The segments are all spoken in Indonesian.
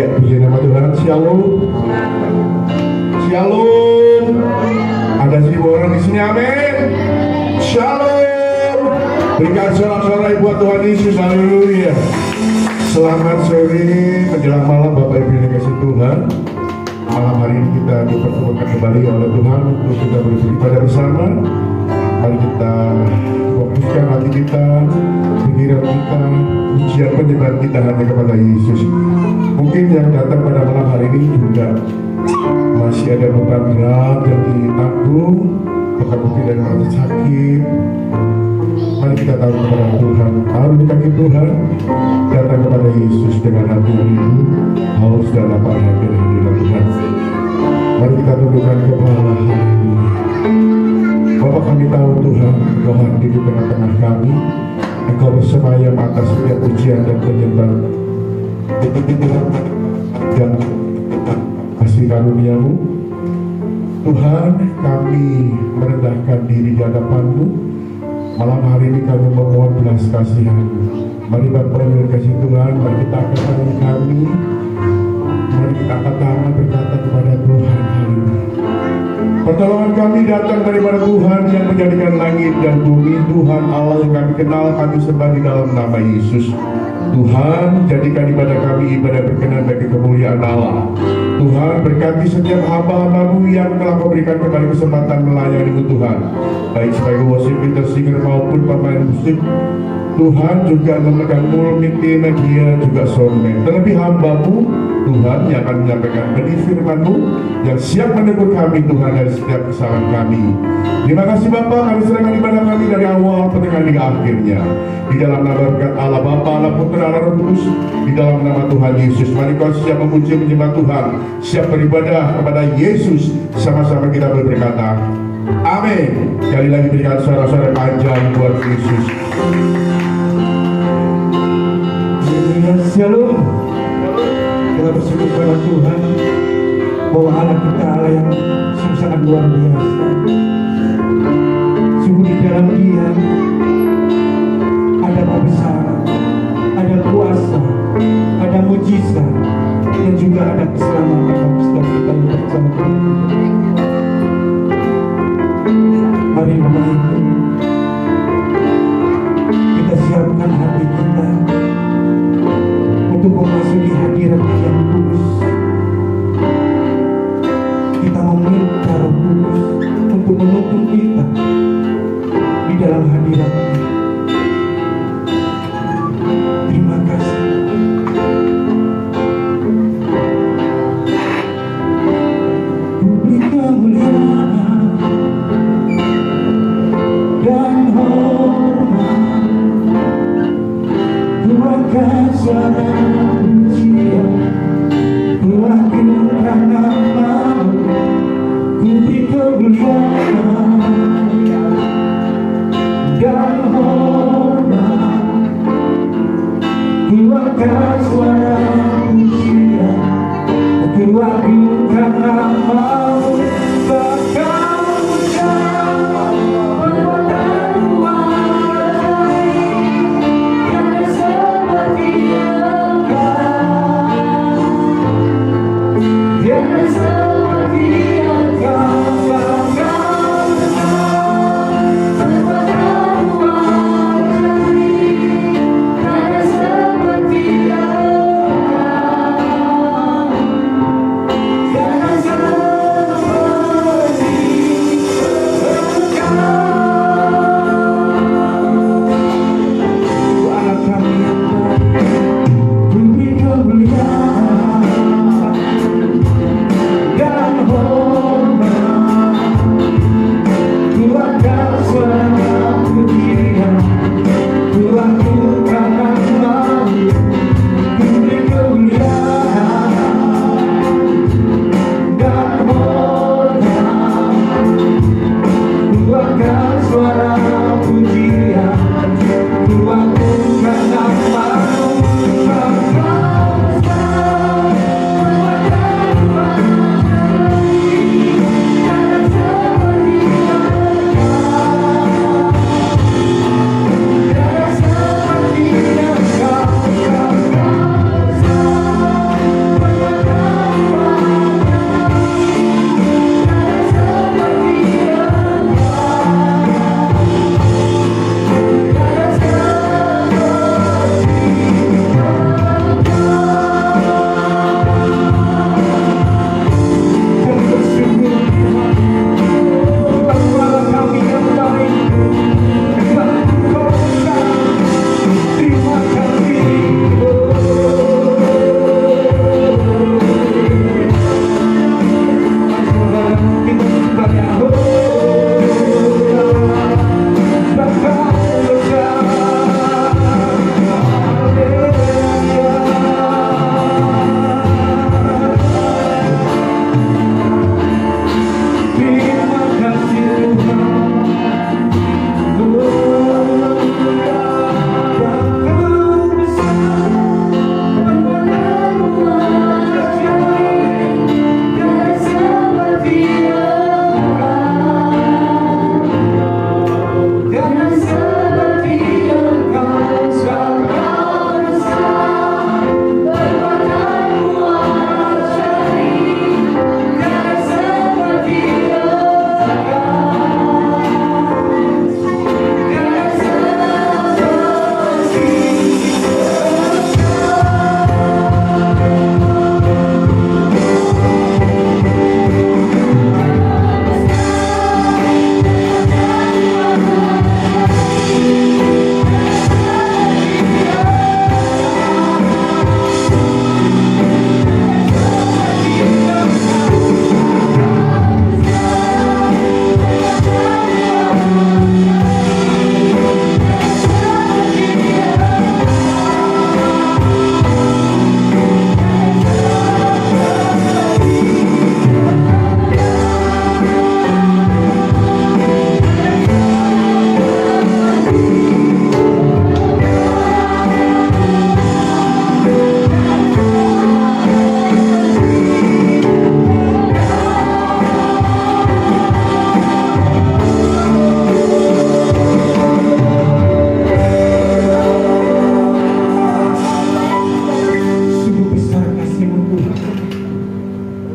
Ya, puji nama Tuhan. Shalom. Shalom. Ada 1000 orang di sini, amin. Shalom. Berikan sorak-sorai buat Tuhan Yesus, haleluya. Selamat sore menjelang malam Bapak Ibu yang dikasihi Tuhan. Malam hari ini kita dipertemukan kembali oleh Tuhan untuk kita beribadah bersama. Mari kita fokuskan hati kita, pikiran kita, ujian penyembahan kita hanya kepada Yesus. Mungkin yang datang pada malam hari ini juga masih ada beban berat yang ditanggung, bahkan mungkin ada rasa sakit. Mari kita tahu kepada Tuhan, taruh di kaki Tuhan, datang kepada Yesus dengan hati rindu, haus dan lapar hati hadirat Tuhan. Mari kita tundukkan kepala. Bapak, kami tahu Tuhan, Engkau hadir di tengah-tengah kami. Engkau bersemayam atas setiap ujian dan penyembahan dan kasih karunia-Mu. Tuhan, kami merendahkan diri di hadapan-Mu. Malam hari ini kami memohon belas kasihan. Mari Bapak yang kasih Tuhan, mari kita angkat tangan kami, mari kita angkat tangan berkata kepada Tuhan hari ini. Pertolongan kami datang daripada Tuhan yang menjadikan langit dan bumi. Tuhan Allah yang kami kenal, kami sembah di dalam nama Yesus. Tuhan, jadikan ibadah kami ibadah berkenan bagi kemuliaan Allah. Tuhan, berkati setiap hamba-hamba-Mu yang telah memberikan kembali kesempatan melayani-Mu Tuhan, baik sebagai worship leader, singer maupun pemain musik. Tuhan juga memegang multimedia, juga soundman. Terlebih hamba-Mu Tuhan yang akan menyampaikan benih firman-Mu, yang siap menegur kami Tuhan dari setiap kesalahan kami. Terima kasih Bapa, kami serahkan ibadah kami dari awal, pertengahan hingga akhirnya. Di dalam nama berkat Allah Bapa, Allah Putra, Allah Roh Kudus, di dalam nama Tuhan Yesus. Mari kau siap memuji menyembah Tuhan, siap beribadah kepada Yesus. Sama-sama kita berkata, amin. Sekali lagi berikan suara-suara panjang buat Yesus. Shalom. Kita bersyukur kepada Tuhan bahwa Allah kita Allah yang sungguh sangat luar biasa. Sungguh di dalam Dia ada kebesaran, ada kuasa, ada mujizat, dan juga ada keselamatan bagi setiap kita yang percaya. Mari Bapak Ibu, kita siapkan hati kita untuk memasuki hadirat yang kudus. Kita meminta Roh Kudus untuk menuntun kita di dalam hadirat. Terima kasih. Beri kemuliaan dan hormat, kuatkan suara pujian, kuatkan nama-Mu. Beri kemuliaan dan hormat, kuatkan suara pujian, kuatkan nama-Mu.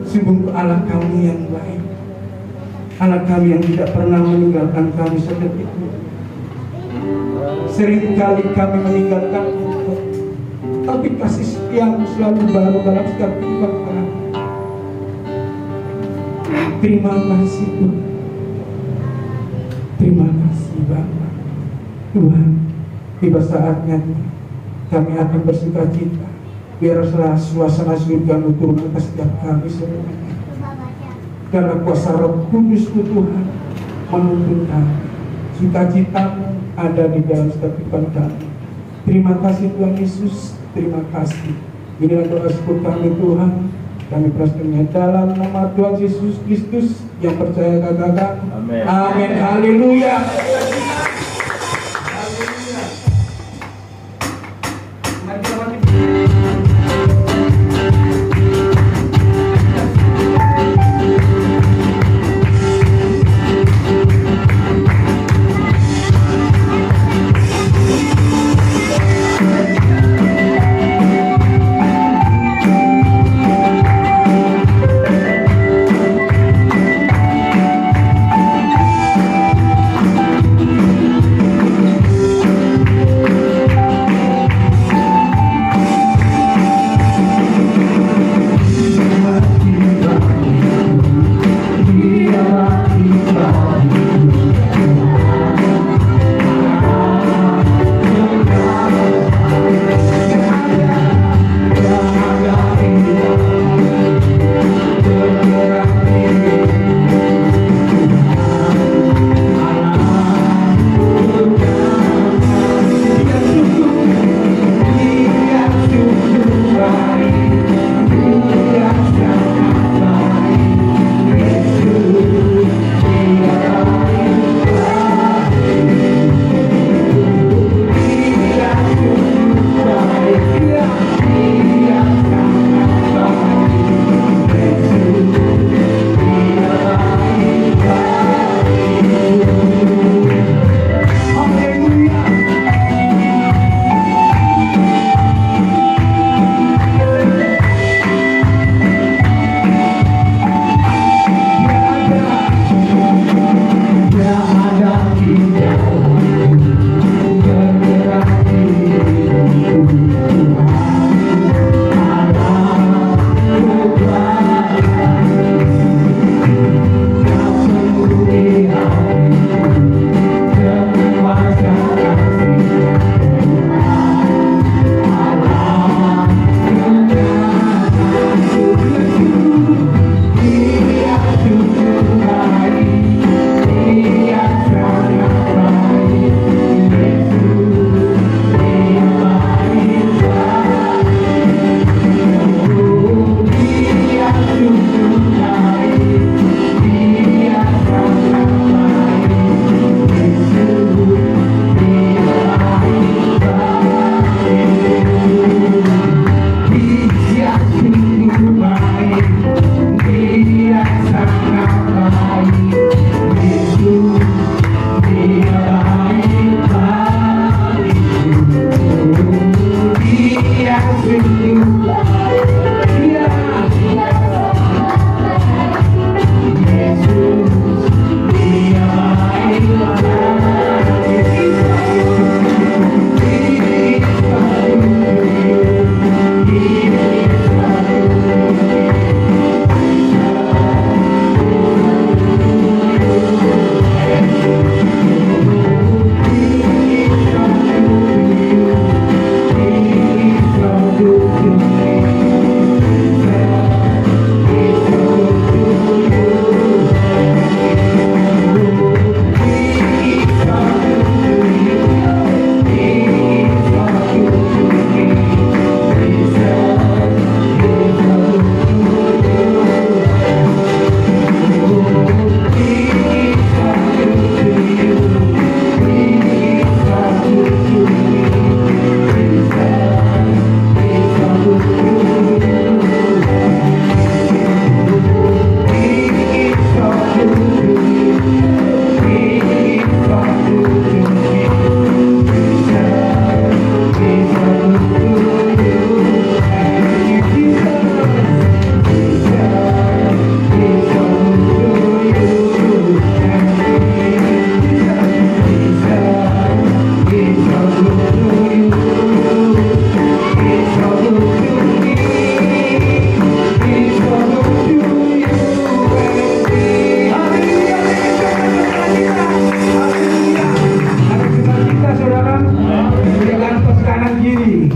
Sungguh Allah kami yang baik, Allah kami yang tidak pernah meninggalkan kami sedetik pun. Seringkali kami meninggalkan Engkau, tapi kasih setiamu selalu baru dalam setiap kehidupan kami. Terima kasih Tuhan, terima kasih Bapa. Tuhan, tiba saatnya kami akan bersuka cita. Biarlah suasana surga-Mu turun atas setiap kami semuanya. Karena kuasa Roh Kudus-Mu Tuhan menuntun kami. Sukacita-Mu ada di dalam setiap kehidupan kami. Terima kasih Tuhan Yesus, terima kasih. Inilah doa syukur kami Tuhan. Kami percaya dalam nama Tuhan Yesus Kristus yang percaya katakan amin. Amin. Haleluya. kiri.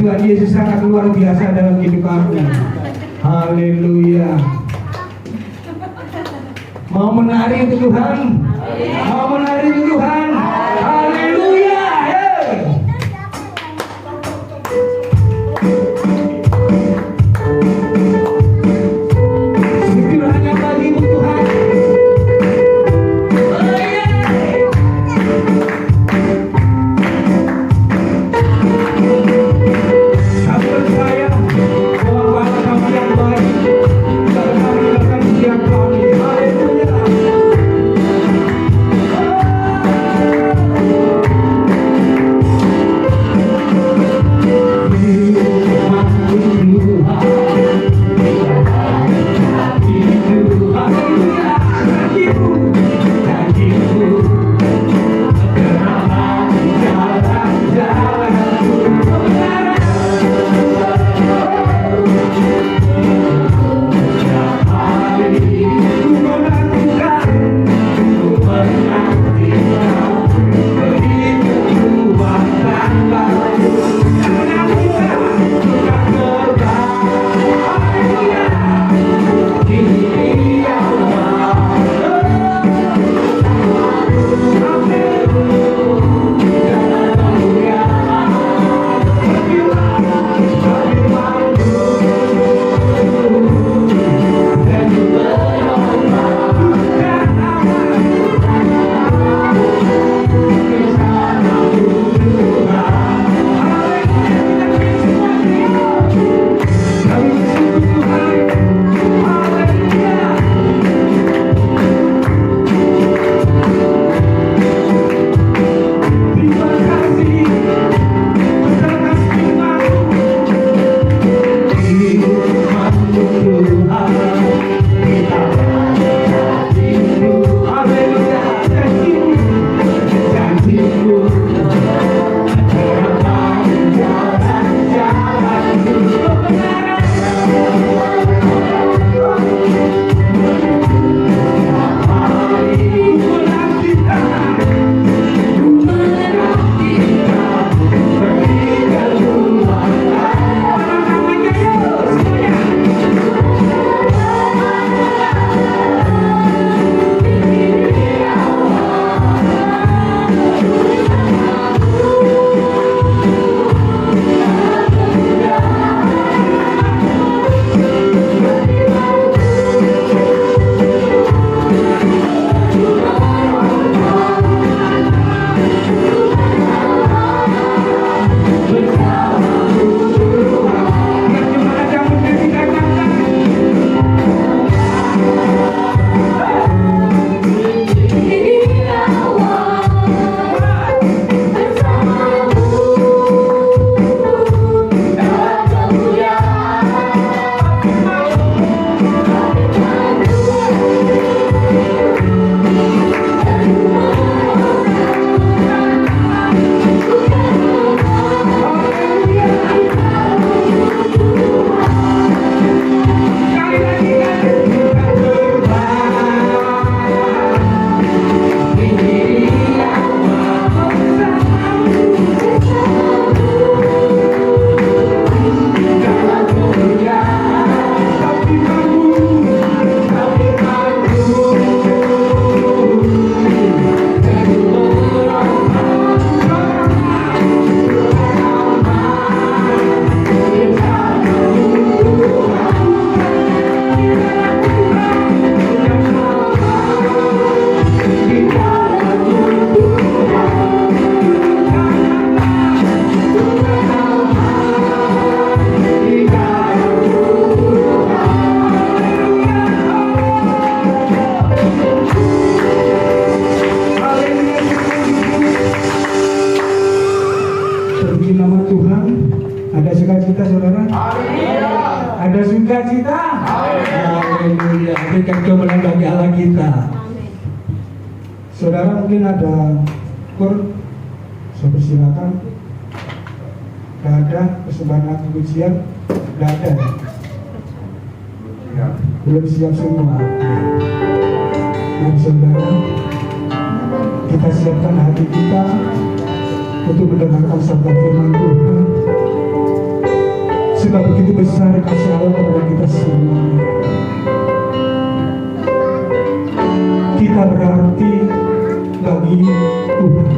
Tuhan Yesus sangat luar biasa dalam hidup kami. Haleluya. Mau menari untuk Tuhan? Mau menari untuk Tuhan? Haleluya. Hey. Syukur hanya bagimu Tuhan. Kami percaya bahwa Bapa kami yang baik dan kami akan setiap kami. Haleluya. sukacita saudara? Ada sukacita? Haleluya. Berikan kemenangan bagi Allah kita. Saudara mungkin ada kur, saya persilakan. Tidak ada persembahan lagu pujian, tidak ada. Ya, belum siap semua. Dan saudara, kita siapkan hati kita untuk mendengarkan sabda firman Tuhan. Sebab begitu besar kasih Allah kepada kita semua. Kita berarti bagi Tuhan.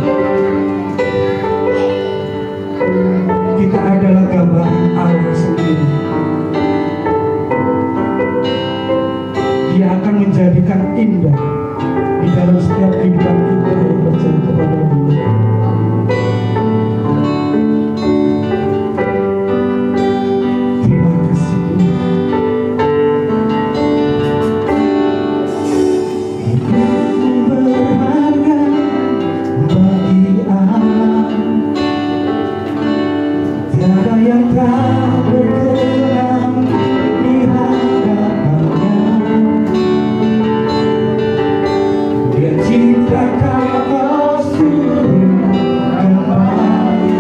Kita adalah gambaran Allah sendiri. Dia akan menjadikan indah di dalam setiap kehidupan kita yang percaya kepada Dia. Terima kasih Tuhan. Hidupmu berharga bagi Allah. Tiada yang tak berkenan di hadapannya. Dia ciptakan kau kembali.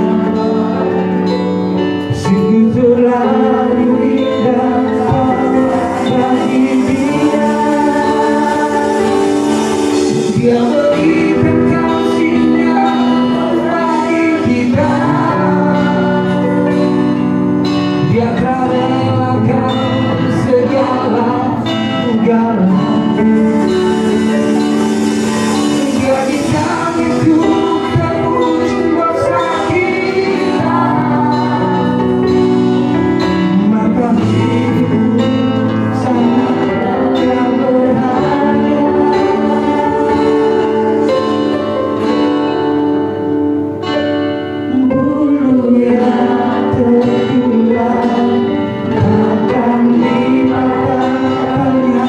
Sungguh terlalu indah bagi Dia. Dia berikan kasih-Nya bagi kita. Dia relakan segala-galanya. Dia di sana untuk tebus dosa kita. Maka hidup sangatlah berharga. Bulu yang tertular akan dimakannya.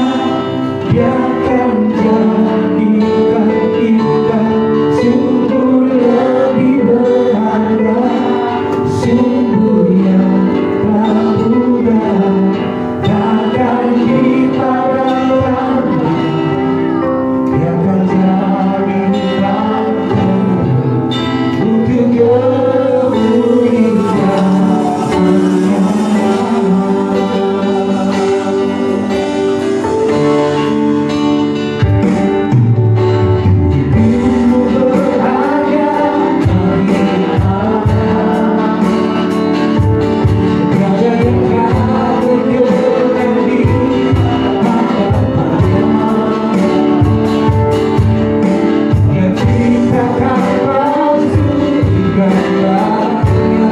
Dia akan jadikan kita sungguh lebih berharga. Sungguh yang muda takkan dipadamkan. Dia akan jadikan untuk kemuliaannya. Hidupmu berharga bagi Allah. Tiada yang tak berkenan di hadapannya. Dia ciptakan kau segala-galanya.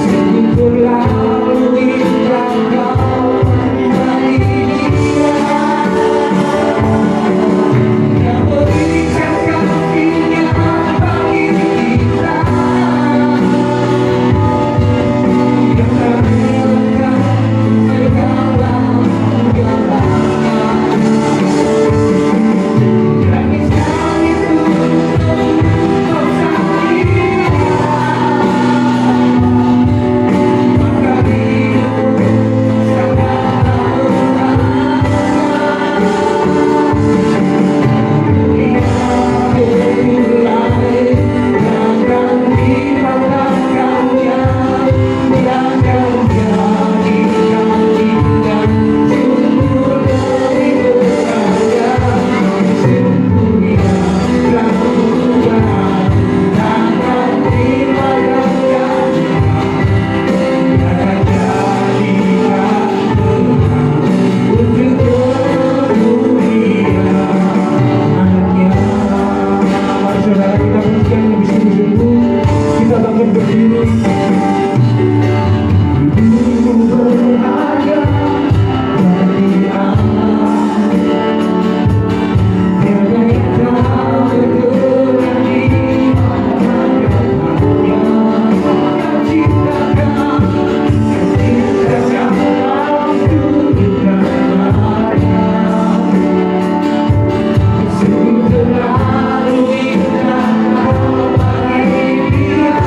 Sungguh terlalu indah kau bagi Dia. Dia berikan kasih-Nya bagi kita. Dia relakan segala-galanya. Dia di sana untuk dosa kita. Maka hidup sangatlah berharga. Dia mulai akan dimakannya. Dia akan jadikan kita sungguh lebih berharga. Sungguh yang muda takkan dipadamkan. Dia akan jadikan untuk kemuliaannya. Mari saudara kita pujikan lebih sungguh-sungguh. Kita bangkit berdiri. Hidupmu berharga bagi Allah. Tiada yang tak berkenan di hadapannya. Dia ciptakan untuk segalanya. Sungguh terlalu indah kau bagi Dia.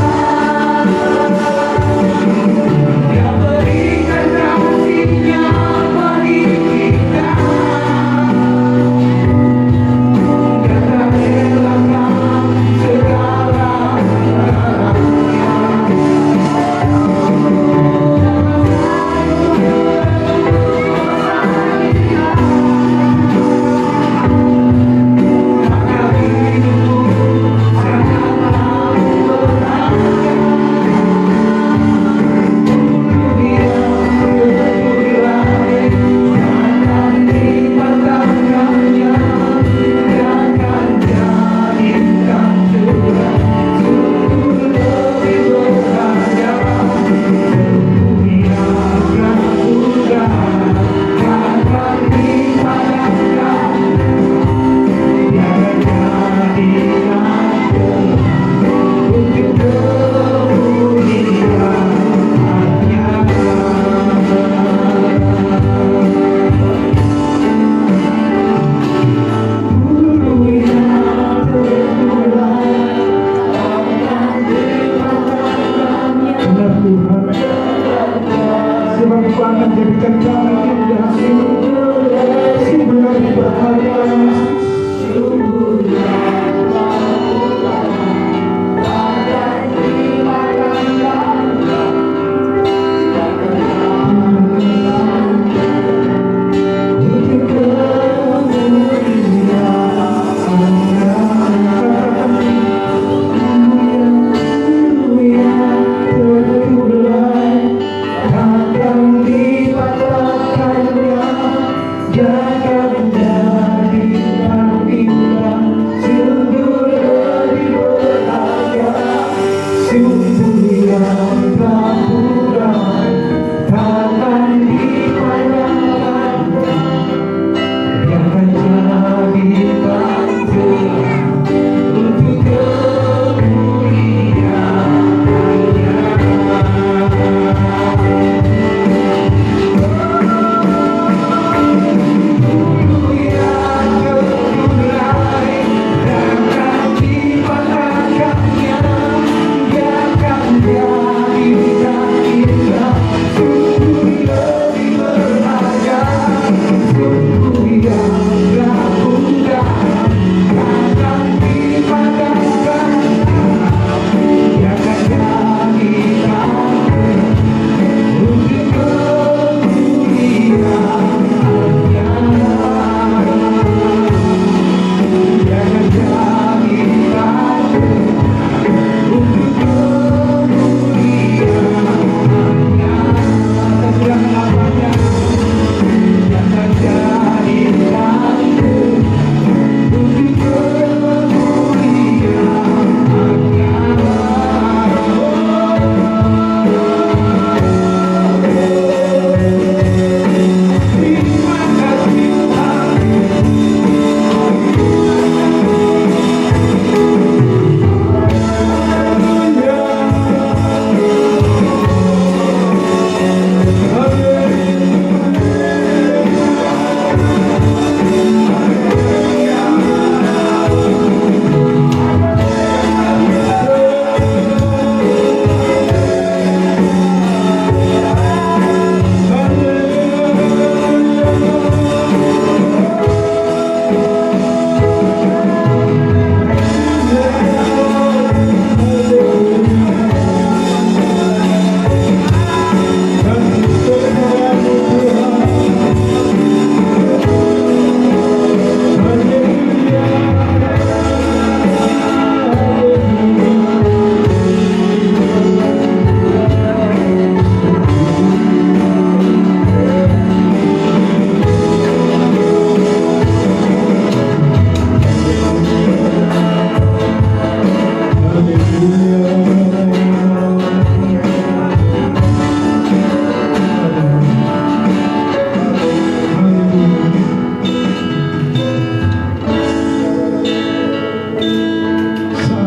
Saat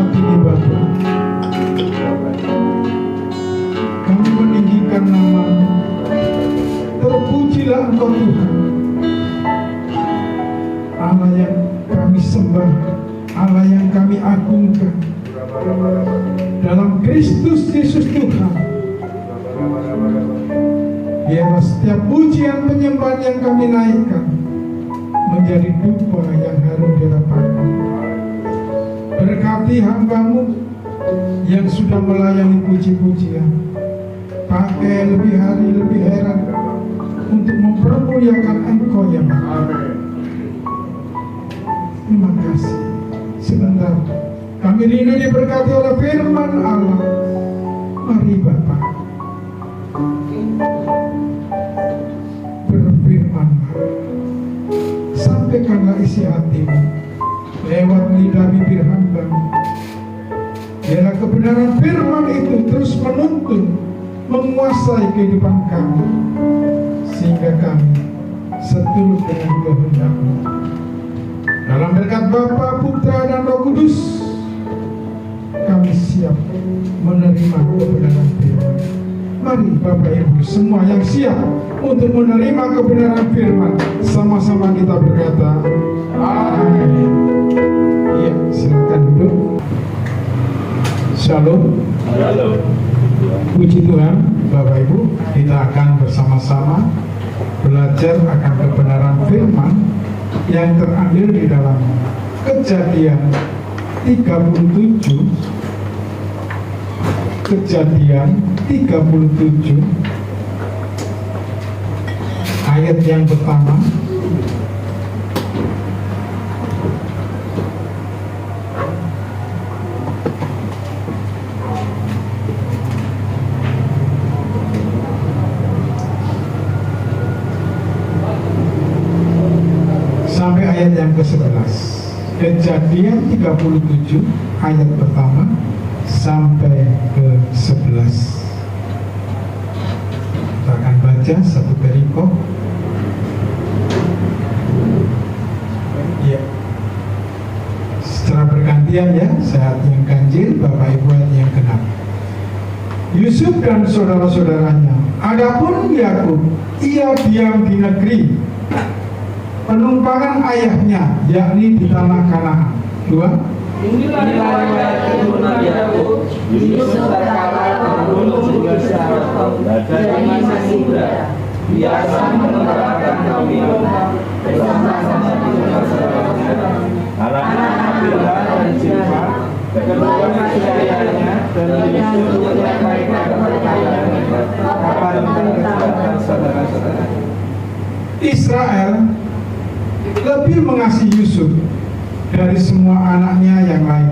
ini Bapa, kami meninggikan nama-Mu. Terpujilah Engkau Tuhan, Allah yang kami sembah, Allah yang kami agungkan. Dalam Kristus Yesus Tuhan, biarlah setiap pujian penyembahan yang kami naikkan menjadi dupa yang harum di hadapan-Mu. Berkati hamba-Mu yang sudah melayani puji-pujian, pakai lebih hari lebih heran untuk mempermuliakan Engkau ya Bapa. Terima kasih. Sebentar, kami rindu diberkati oleh firman Allah. Mari Bapa, berfirmanlah, sampaikanlah isi hati-Mu lewat lidah bibir hamba-Mu. Biarlah kebenaran firman itu terus menuntun, menguasai kehidupan kami, sehingga kami seturut dengan kehendak-Mu. Dalam berkat Bapa, Putra, dan Roh Kudus, kami siap menerima kebenaran firman. Mari Bapak Ibu semua yang siap untuk menerima kebenaran firman, sama-sama kita berkata amin. Iya, silakan duduk. Shalom. Halo. Puji Tuhan, Bapak Ibu, kita akan bersama-sama belajar akan kebenaran firman yang terambil di dalam Kejadian 37. Kejadian 37 ayat yang pertama. Sampai ayat yang ke-11. Kejadian 37 ayat pertama sampai ke-11. Kita akan baca satu perikop. Ya, secara bergantian ya, saya yang ganjil, Bapak Ibu yang genap. Yusuf dan saudara-saudaranya, adapun Yakub, ia diam di negeri penumpangan ayahnya, yakni di tanah Kanaan. 2. Inilah riwayat keturunan Yakub. Yusuf berkata berumur 19 tahun dari masih muda, biasa mengembalakan kaum domba bersama-sama dengan saudaranya, anak-anak Bilha dan Zilpa, kedua ayahnya, dan Yusuf menyampaikan kepercayaannya kepada saudara-saudara. Israel lebih mengasihi Yusuf dari semua anaknya yang lain,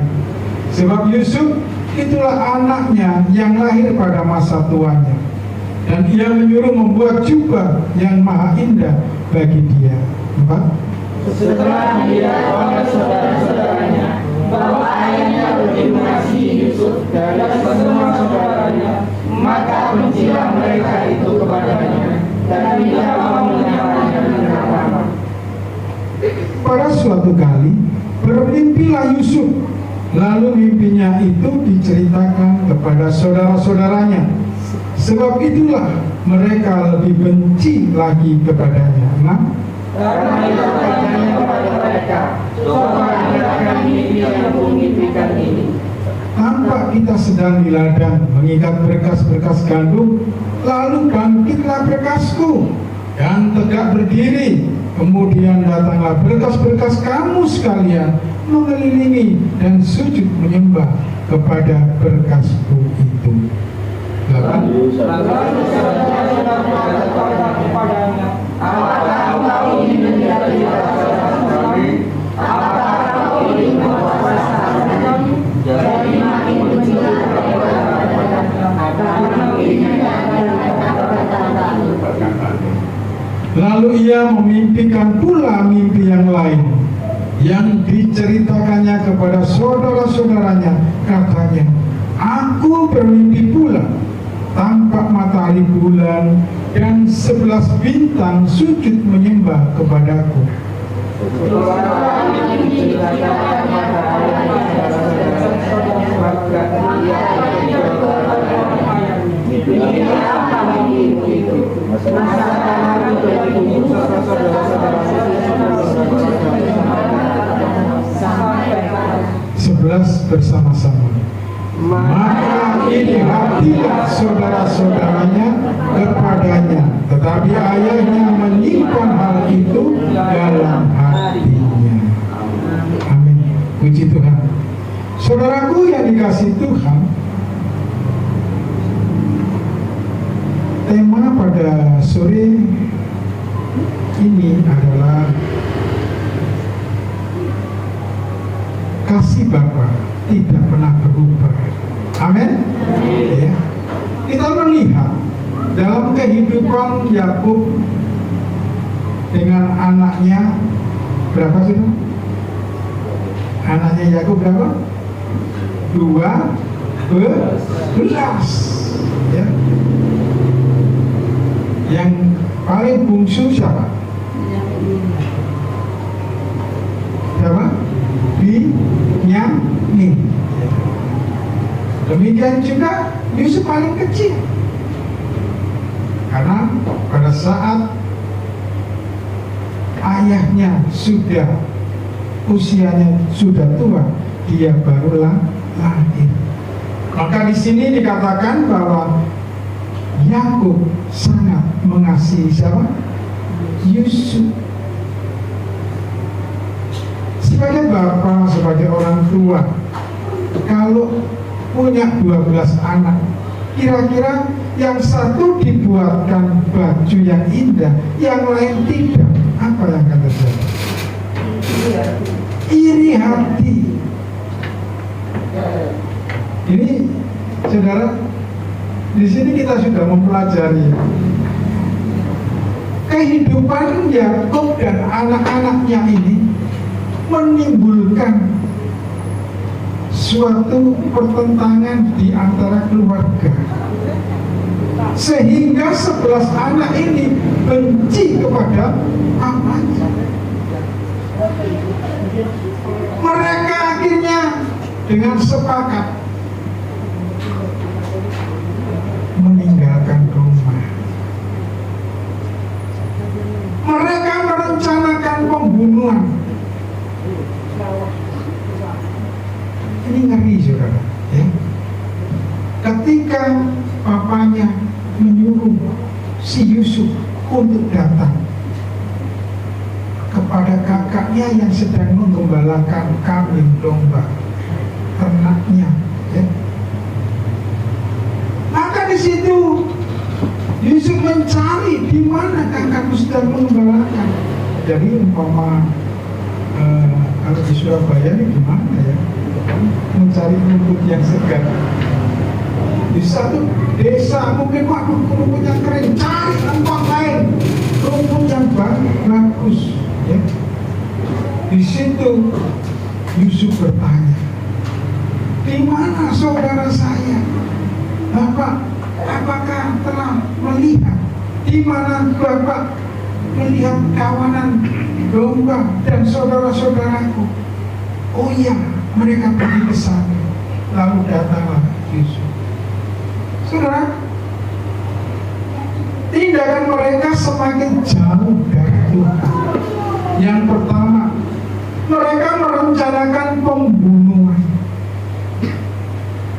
sebab Yusuf itulah anaknya yang lahir pada masa tuanya, dan ia menyuruh membuat jubah yang maha indah bagi dia. 4. Setelah dia oleh saudara-saudaranya bahwa ayahnya lebih mengasihi Yusuf dari semua saudaranya, maka bencilah mereka itu kepadanya dan tidak mau menyamanya dengan lama. Pada suatu kali bermimpilah Yusuf, lalu mimpinya itu diceritakan kepada saudara-saudaranya, sebab itulah mereka lebih benci lagi kepadanya. 6. Karena itu katanya kepada mereka, coba dengarkan mimpi yang kumimpikan ini. Tampak kita sedang di ladang mengikat berkas-berkas gandum, lalu bangkitlah berkasku dan tegak berdiri. Kemudian datanglah berkas-berkas kamu sekalian mengelilingi dan sujud menyembah kepada berkasku itu. 8. Lalu saudara-saudara berkata kepadanya, apakah engkau ingin menjadi raja kami? Apakah engkau ingin menguasai kami? Jadi makin bencilah kepada karena menginginkan Lalu ia memimpikan pula mimpi yang lain yang diceritakannya kepada saudara-saudaranya. Katanya, Aku bermimpi pula, tampak matahari bulan dan 11 bintang sujud menyembah kepadaku. Sebelas bersama-sama. Maka ini hatilah saudara-saudaranya kepadanya, tetapi ayahnya menyimpan hal itu dalam hatinya. Amin. Puji Tuhan. Saudaraku yang dikasihi Tuhan, tema pada sore ini adalah kasih Bapa tidak pernah berubah. Amin. Ya. Kita melihat dalam kehidupan Yakub dengan anaknya berapa sih? Anaknya Yakub berapa? 12. Ya. Yang paling bungsu siapa? Siapa? Binyamin. Demikian juga Yusuf paling kecil, karena pada saat ayahnya sudah usianya sudah tua, dia barulah lahir. Maka di sini dikatakan bahwa Yakub sangat mengasihi siapa? Yusuf. Sebagai bapak, sebagai orang tua, kalau punya 12 anak, kira-kira yang satu dibuatkan baju yang indah, yang lain tidak, apa yang akan terjadi? Iri hati. Ini saudara, di sini kita sudah mempelajari kehidupan Yakub dan anak-anaknya ini menimbulkan suatu pertentangan di antara keluarga, sehingga 11 anak ini benci kepada papanya. Mereka akhirnya dengan sepakat meninggalkan rumah. Mereka merencanakan pembunuhan. Ini ngeri saudara, ya. Ketika papanya menyuruh si Yusuf untuk datang kepada kakaknya yang sedang menggembalakan kambing domba ternaknya, ya. Maka di situ Yusuf mencari di mana kakakku sedang menggembalakan. Jadi umpama kalau di Surabaya ini gimana ya? Mencari rumput yang segar di satu desa, mungkin waduh rumput yang kering, cari tempat lain rumput yang bagus, ya. Di situ Yusuf bertanya, di mana saudara saya? Bapak, apakah telah melihat di mana Bapak melihat kawanan domba dan saudara-saudaraku? Oh iya, mereka pergi ke sana. Lalu datanglah Yusuf. Saudara, tindakan mereka semakin jauh dari Tuhan. Yang pertama, mereka merencanakan pembunuhan.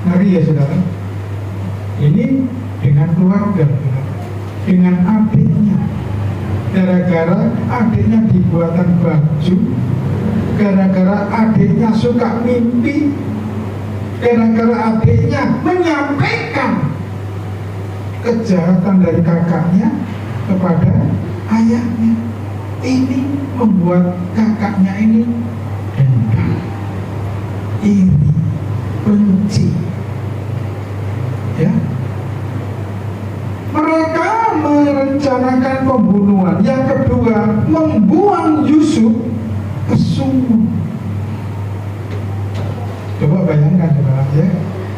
Ngeri ya saudara. Ini dengan keluarga, dengan adiknya. Gara-gara adiknya dibuatan baju, gara-gara adiknya suka mimpi, gara-gara adiknya menyampaikan kejahatan dari kakaknya kepada ayahnya. Ini membuat kakaknya ini dendam, iri, benci, ya. Mereka merencanakan pembunuhan. Yang kedua, membuang Yusuf ke sumur. Coba bayangkan saudara, ya,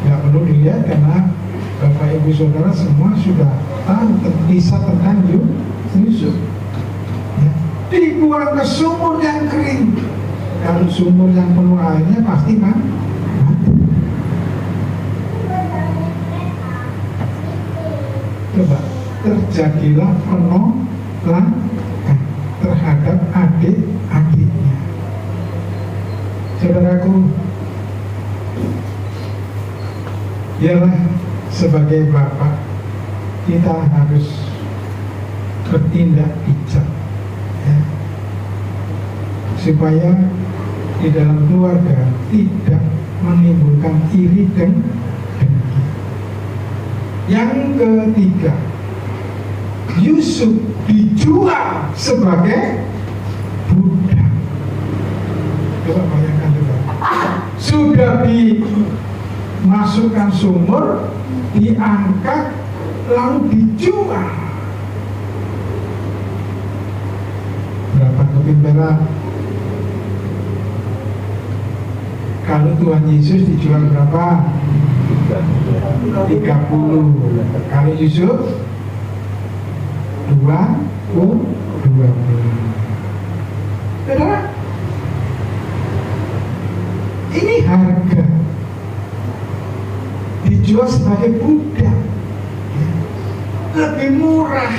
nggak perlu dilihat karena Bapak Ibu Saudara semua sudah tahu kisah tentang Yusuf. Ya. Dibuang ke sumur yang kering. Kalau sumur yang penuh airnya pasti mati. Coba, terjadilah penolakan terhadap adik-adiknya. Saudaraku, ialah sebagai bapak kita harus bertindak bijak, ya, supaya di dalam keluarga tidak menimbulkan iri dan dengki. Yang ketiga, Yusuf dijual sebagai budak. Coba bayangkan juga, sudah dimasukkan sumur, diangkat, lalu dijual. Berapa keping perak? Kalau Tuhan Yesus dijual berapa? 30. Kalau Yusuf 20. Saudara, ini harga dijual sebagai budak, lebih murah.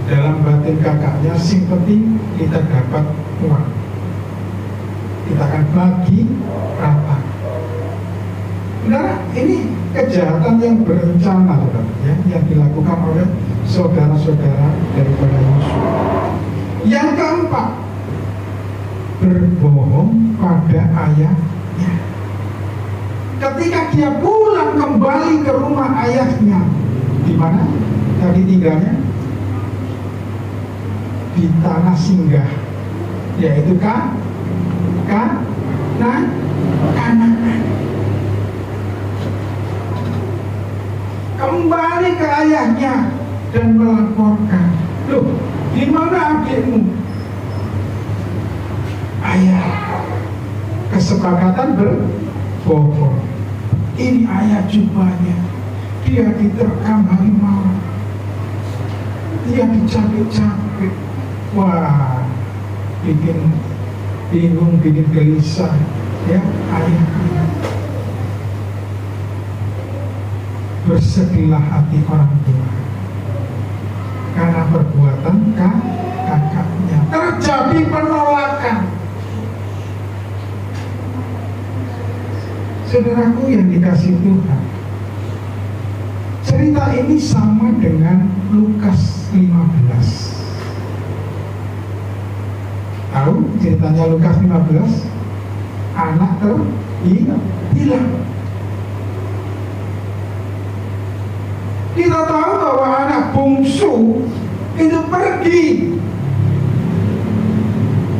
Dalam batin kakaknya, sing penting kita dapat uang, kita akan bagi rata. Nah, ini kejahatan yang berencana, ya, yang dilakukan oleh saudara-saudara daripada Yusuf. Yang keempat, berbohong pada ayahnya. Ketika dia pulang kembali ke rumah ayahnya, di mana tadi tinggalnya? Di tanah singgah, yaitu Kanaan. Kembali ke ayahnya dan melaporkan, loh, di mana adikmu? Ayah, kesepakatan berbohong. Ini ayah jubahnya, dia diterkam harimau, dia dicabik-cabik. Wah, bikin bingung, bikin gelisah, ya, ayah. Bersedihlah hati orang tua karena perbuatan kakaknya. Terjadi penolakan. Saudaraku yang dikasih Tuhan, cerita ini sama dengan Lukas 15. Tahu ceritanya Lukas 15? Anak terhilang. Kita tahu bahwa anak bungsu itu pergi,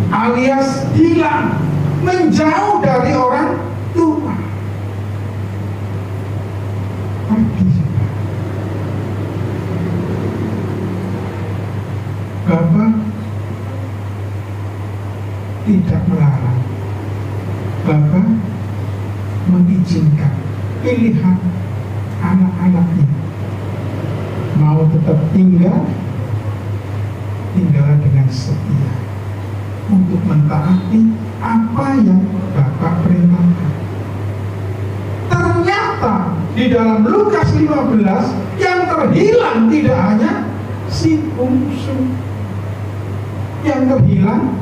alias hilang, menjauh dari orang tua. Pergi. Bapak tidak melarang, Bapak mengizinkan pilihan anak-anaknya. Mau tetap tinggal dengan setia untuk mentaati apa yang Bapak perintahkan. Ternyata di dalam Lukas 15 yang terhilang tidak hanya si bungsu, yang terhilang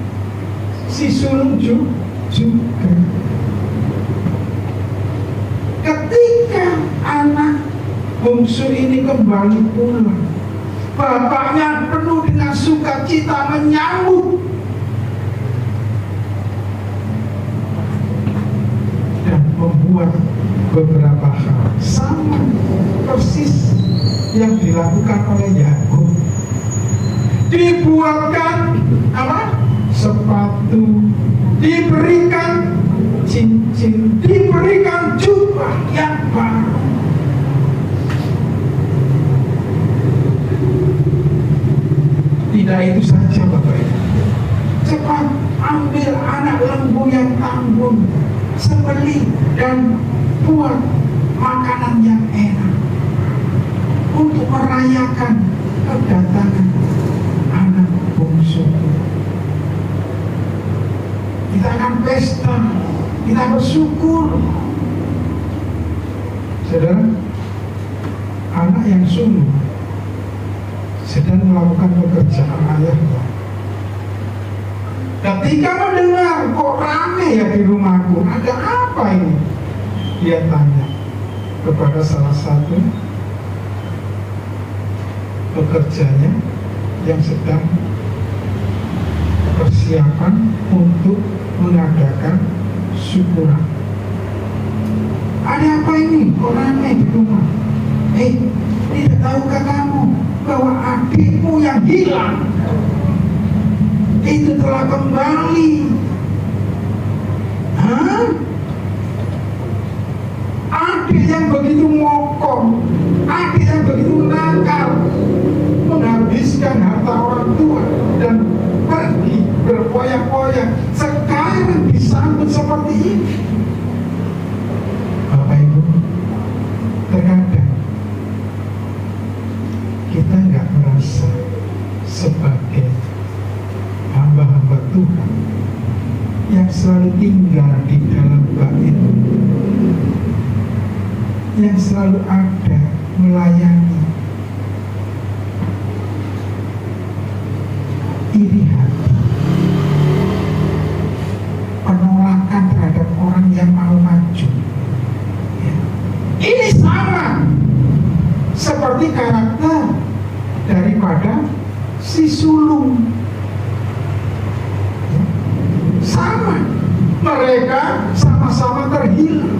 si sulung juga. Ketika anak bungsu ini kembali pulang, bapaknya penuh dengan sukacita menyambut dan membuat beberapa hal sama persis yang dilakukan oleh Yakub. Dibuatkan apa? Sepatu, diberikan cincin, diberikan jubah yang baru. Tidak itu saja Bapak Ibu, cepat ambil anak lembu yang tanggung, sembelih dan buat makanan yang enak untuk merayakan kedatangan anak bungsu. Kita akan pesta, kita bersyukur. Saudara, anak yang sulung sedang melakukan pekerjaan ayahnya. Ketika mendengar kok rame ya di rumahku, ada apa ini? Dia tanya kepada salah satu pekerjanya yang sedang persiapan untuk mengadakan syukuran. Ada apa ini? Kok rame di rumah? Tidak tahukah kamu bahwa adikmu yang hilang itu telah kembali? Hah? Adik yang begitu mokong, adik yang begitu nakal, menghabiskan harta orang tua dan pergi berpoyak-poyak, sekarang disambut seperti ini. Bapak Ibu, terkadang kita nggak merasa sebagai hamba-hamba Tuhan yang selalu tinggal di dalam bait, yang selalu ada melayani. Iri hati, penolakan terhadap orang yang mau maju. Ini sama seperti karakter daripada si sulung. Sama, mereka sama-sama terhilang.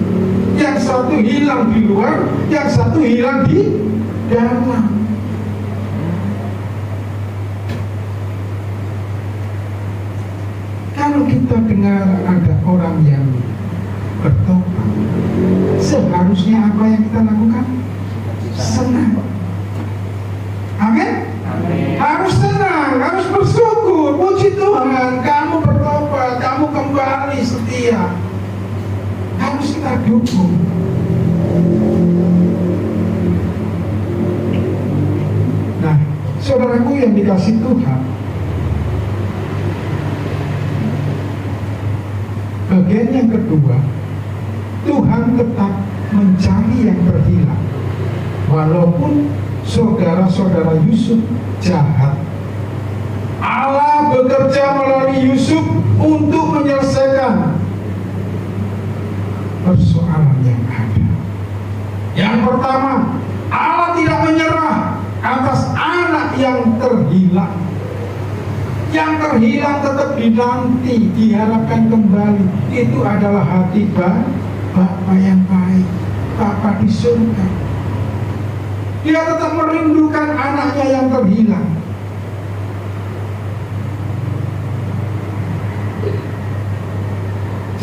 Yang satu hilang di luar, yang satu hilang di dalam. Kalau kita dengar ada orang yang bertobat, seharusnya apa yang kita lakukan? Senang. Amin? Harus senang, harus bersyukur. Puji Tuhan, kamu bertobat, kamu kembali setia. Harus kita dukung. Nah, saudaraku yang dikasih Tuhan, bagian yang kedua, Tuhan tetap mencari yang terhilang. Walaupun saudara-saudara Yusuf jahat, Allah bekerja melalui Yusuf untuk menyelesaikan persoalan yang ada. Yang pertama, Allah tidak menyerah atas anak yang terhilang. Yang terhilang tetap dinanti, diharapkan kembali. Itu adalah hati Bapa yang baik, Bapa di surga. Dia tetap merindukan anaknya yang terhilang.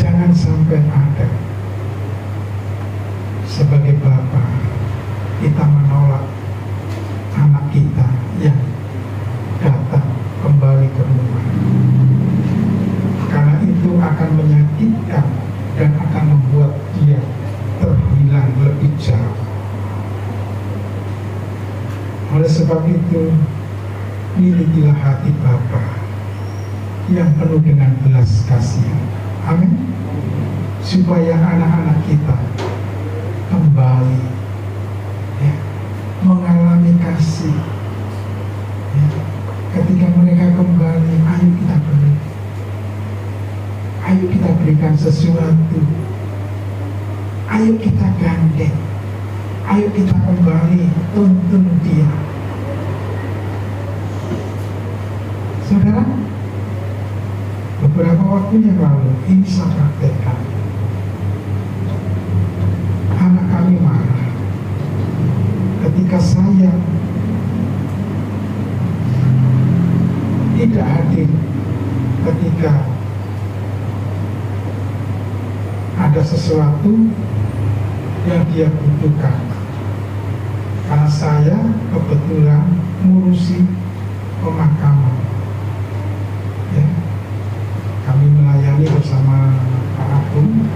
Jangan sampai ada sebagai Bapa kita menolak anak kita yang datang kembali ke rumah, karena itu akan menyakitkan dan akan membuat dia terhilang lebih jauh. Oleh sebab itu, milikilah hati Bapa yang penuh dengan belas kasihan. Amin. Supaya anak-anak kita kembali mengalami kasih. Ketika mereka kembali, ayo kita beri, ayo kita berikan sesuatu, ayo kita gandeng, ayo kita kembali tuntun dia. Saudara, beberapa waktu yang lalu ini saya praktekkan. Anak kami marah ketika saya tidak hadir ketika ada sesuatu yang dia butuhkan, karena saya kebetulan ngurusi pemakaman. Kami melayani bersama Pak Agung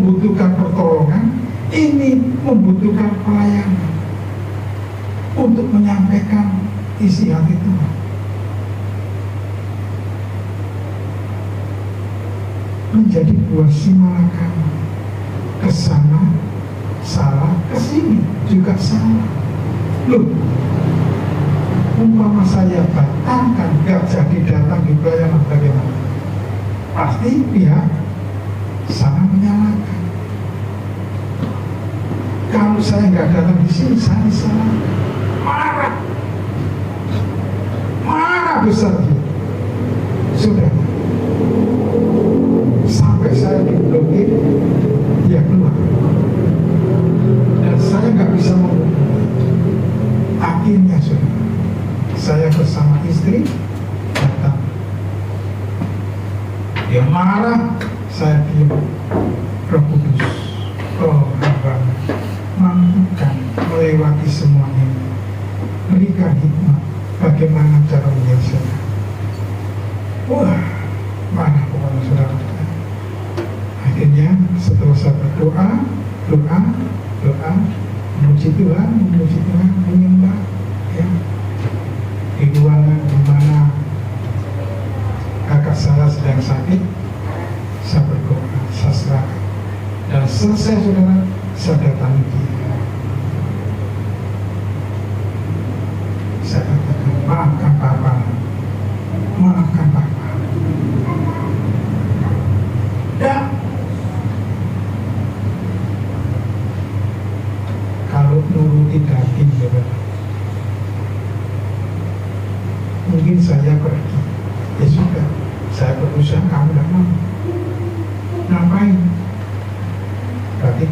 membutuhkan pertolongan, ini membutuhkan pelayanan untuk menyampaikan isi hati Tuhan. Menjadi buah si malakama, kesana salah, kesini juga salah. Loh, umpama saya batalkan gak jadi datang di pelayanan, bagaimana? Pasti pihak sana menyalahkan. Kalau saya nggak datang di sini, saya disalahkan. Marah besar dia. Sudah, sampai saya diblokir, dia keluar, dan saya nggak bisa ngomong. Akhirnya sudah, saya bersama istri datang. Dia marah, saya diam. Roh Kudus, oh hamba, mampukan melewati semua ini, berikan hikmat bagaimana cara menyelesaikan. Wah, mana pokoknya saudara. Akhirnya setelah saya berdoa, memuji Tuhan, menyembah, ya, di ruangan di mana kakak saya sedang sakit, saya berdoa, saya serahkan. Dan selesai saudara, saya datangi dia. Saya katakan, maafkan Papa, maafkan Papa. Ya, kalau nuruti daging, saudara, mungkin saya pergi. Ya sudah, saya berusaha, kamu tidak mau. Ngapain? Berarti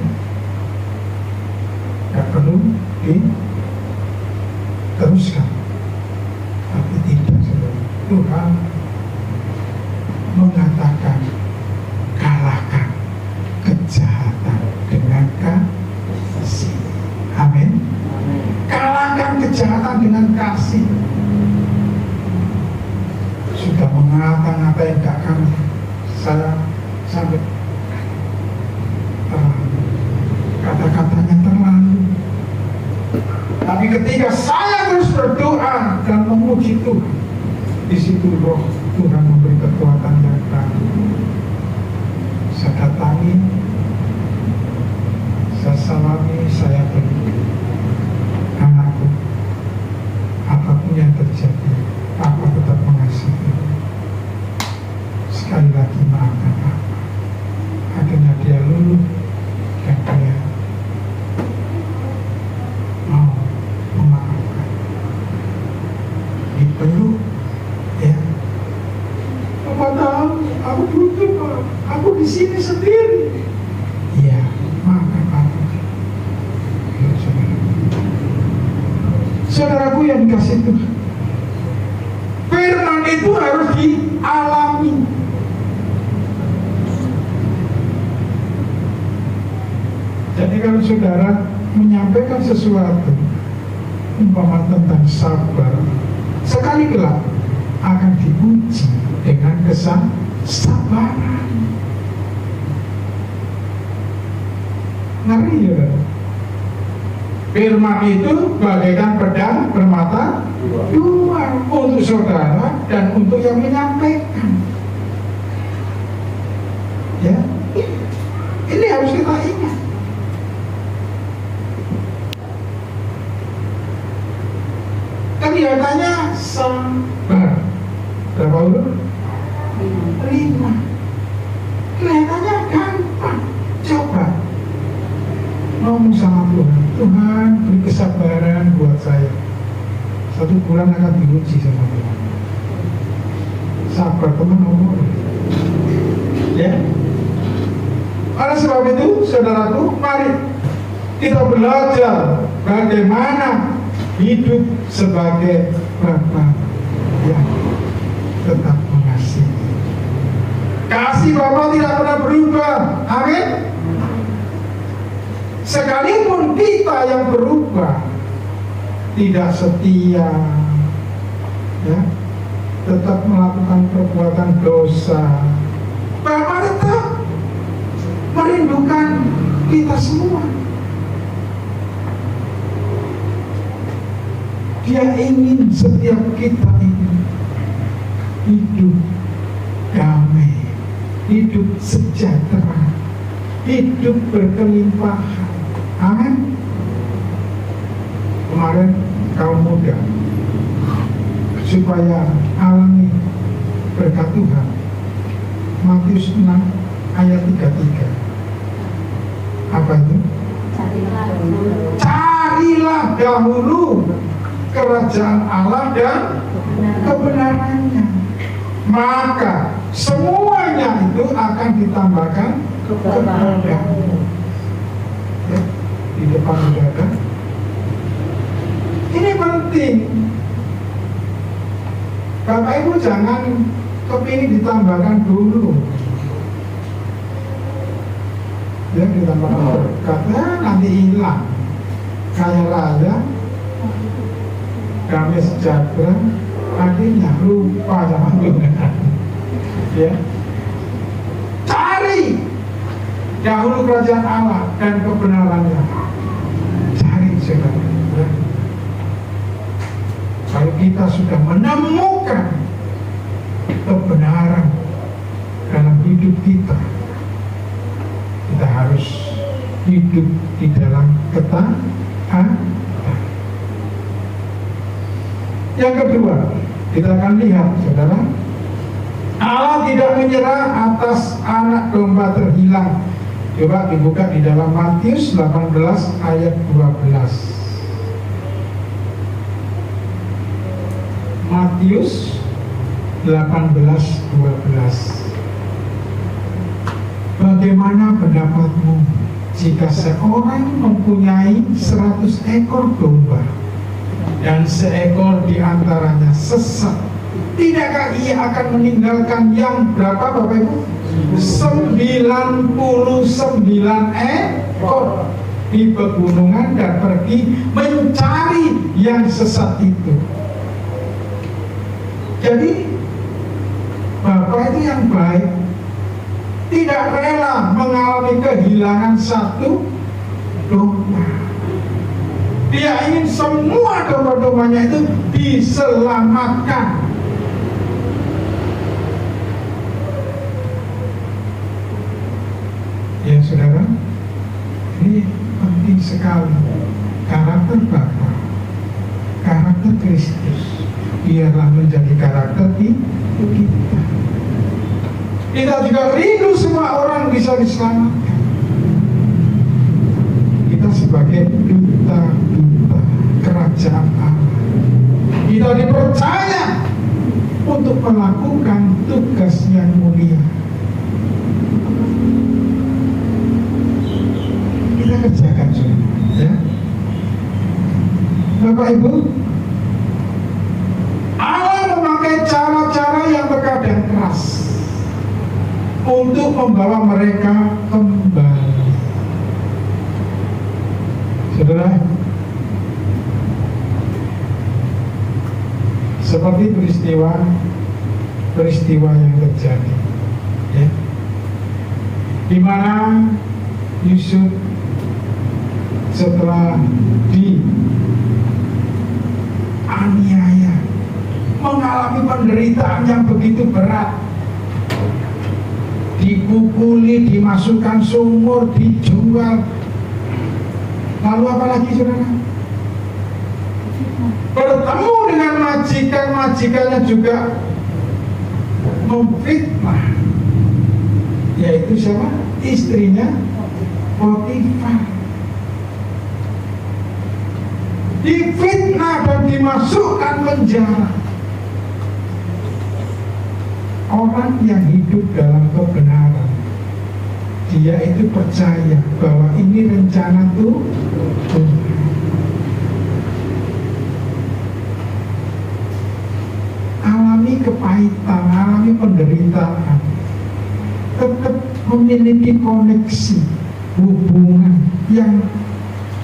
gak perlu diteruskan. Tapi tidak, saudara. Tuhan mengatakan, kalahkan kejahatan dengan kasih. Amin. Kalahkan kejahatan dengan kasih. Sudah mengata-ngatain kakak saya sampai kata-katanya terlalu. Tapi ketika saya terus berdoa dan memuji Tuhan, di situ roh Tuhan memberi kekuatan yang baru. Saya datangi, saya salami, saya beri, anakku, apapun yang terjadi, Papa tetap mengasihi. Sekali lagi maafkan Papa. Akhirnya dia luluh dan dia mau memaafkan. Dipeluk, ya. Papa tahu, aku butuh, Pak. Aku di sini sendiri. Iya, maafkan Papa. Ya, saudara. Saudaraku yang dikasih Tuhan, firman itu harus dialami. Jadi kalau saudara menyampaikan sesuatu, umpama tentang sabar, sekali kelak akan diuji dengan kesabaran. Ngeri ya. Firman itu bagaikan pedang bermata dua, untuk saudara dan untuk yang menyampaikan. Ya, ini harus kita ingat. Kelihatannya sabar, berapa huruf? 5. Kelihatannya gampang. Coba ngomong sama Tuhan, Tuhan beri kesabaran buat saya. 1 bulan akan diuji sama Tuhan. Sabar teman ngomong. Ya. Oleh sebab itu, saudaraku, mari kita belajar bagaimana hidup sebagai Bapa yang tetap mengasihi. Kasih Bapa tidak pernah berubah. Amin. Sekalipun kita yang berubah, tidak setia, ya, tetap melakukan perbuatan dosa, Bapa tetap merindukan kita semua. Dia ingin setiap kita ini hidup damai, hidup sejahtera, hidup berkelimpahan. Amin. Kemarin kaum muda supaya alami berkat Tuhan, Matius 6 ayat 33. Apa itu? Carilah dahulu kerajaan Allah dan kebenarannya, maka semuanya itu akan ditambahkan kepadamu. Ya, di depan sudah ada. Ini penting. Bapak Ibu jangan kepingin ditambahkan dulu. Ya, ditambahkan berkatnya nanti hilang. Kaya raya, damai sejahtera, akhirnya lupa sama Tuhan. Ya, cari dahulu kerajaan Allah dan kebenarannya. Cari saudara. Ya. Kalau kita sudah menemukan kebenaran dalam hidup kita, kita harus hidup di dalam ketaatan. Yang kedua, kita akan lihat, saudara, Allah tidak menyerah atas anak domba terhilang. Coba dibuka di dalam Matius 18 ayat 12. Matius 18:12. Bagaimana pendapatmu jika seorang mempunyai 100 ekor domba dan seekor di antaranya sesat? Tidakkah ia akan meninggalkan yang berapa, Bapak Ibu? 99 ekor di pegunungan dan pergi mencari yang sesat itu. Jadi Bapak itu yang baik tidak rela mengalami kehilangan satu domba. Dia ingin semua domba-dombanya itu diselamatkan. Ya saudara, ini penting sekali. Karakter Bapa, karakter Kristus, biarlah menjadi karakter kita. Kita juga rindu semua orang bisa diselamatkan. Kita sebagai duta-duta kerajaan Allah, kita dipercaya untuk melakukan tugas yang mulia. Kita kerjakan saudara, ya. Bapak Ibu, Allah memakai cara-cara yang terkadang keras untuk membawa mereka kembali. Saudara, seperti peristiwa yang terjadi, ya, di mana Yusuf setelah dianiaya, mengalami penderitaan yang begitu berat, dipukuli, dimasukkan sumur, dijual. Lalu apa lagi saudara? Bertemu dengan majikan-majikannya juga memfitnah, yaitu siapa? Istrinya Potifar. Difitnah dan dimasukkan penjara. Orang yang hidup dalam kebenaran, dia itu percaya bahwa ini rencana Tuhan. Alami kepahitan, alami penderitaan, tetap memiliki koneksi hubungan yang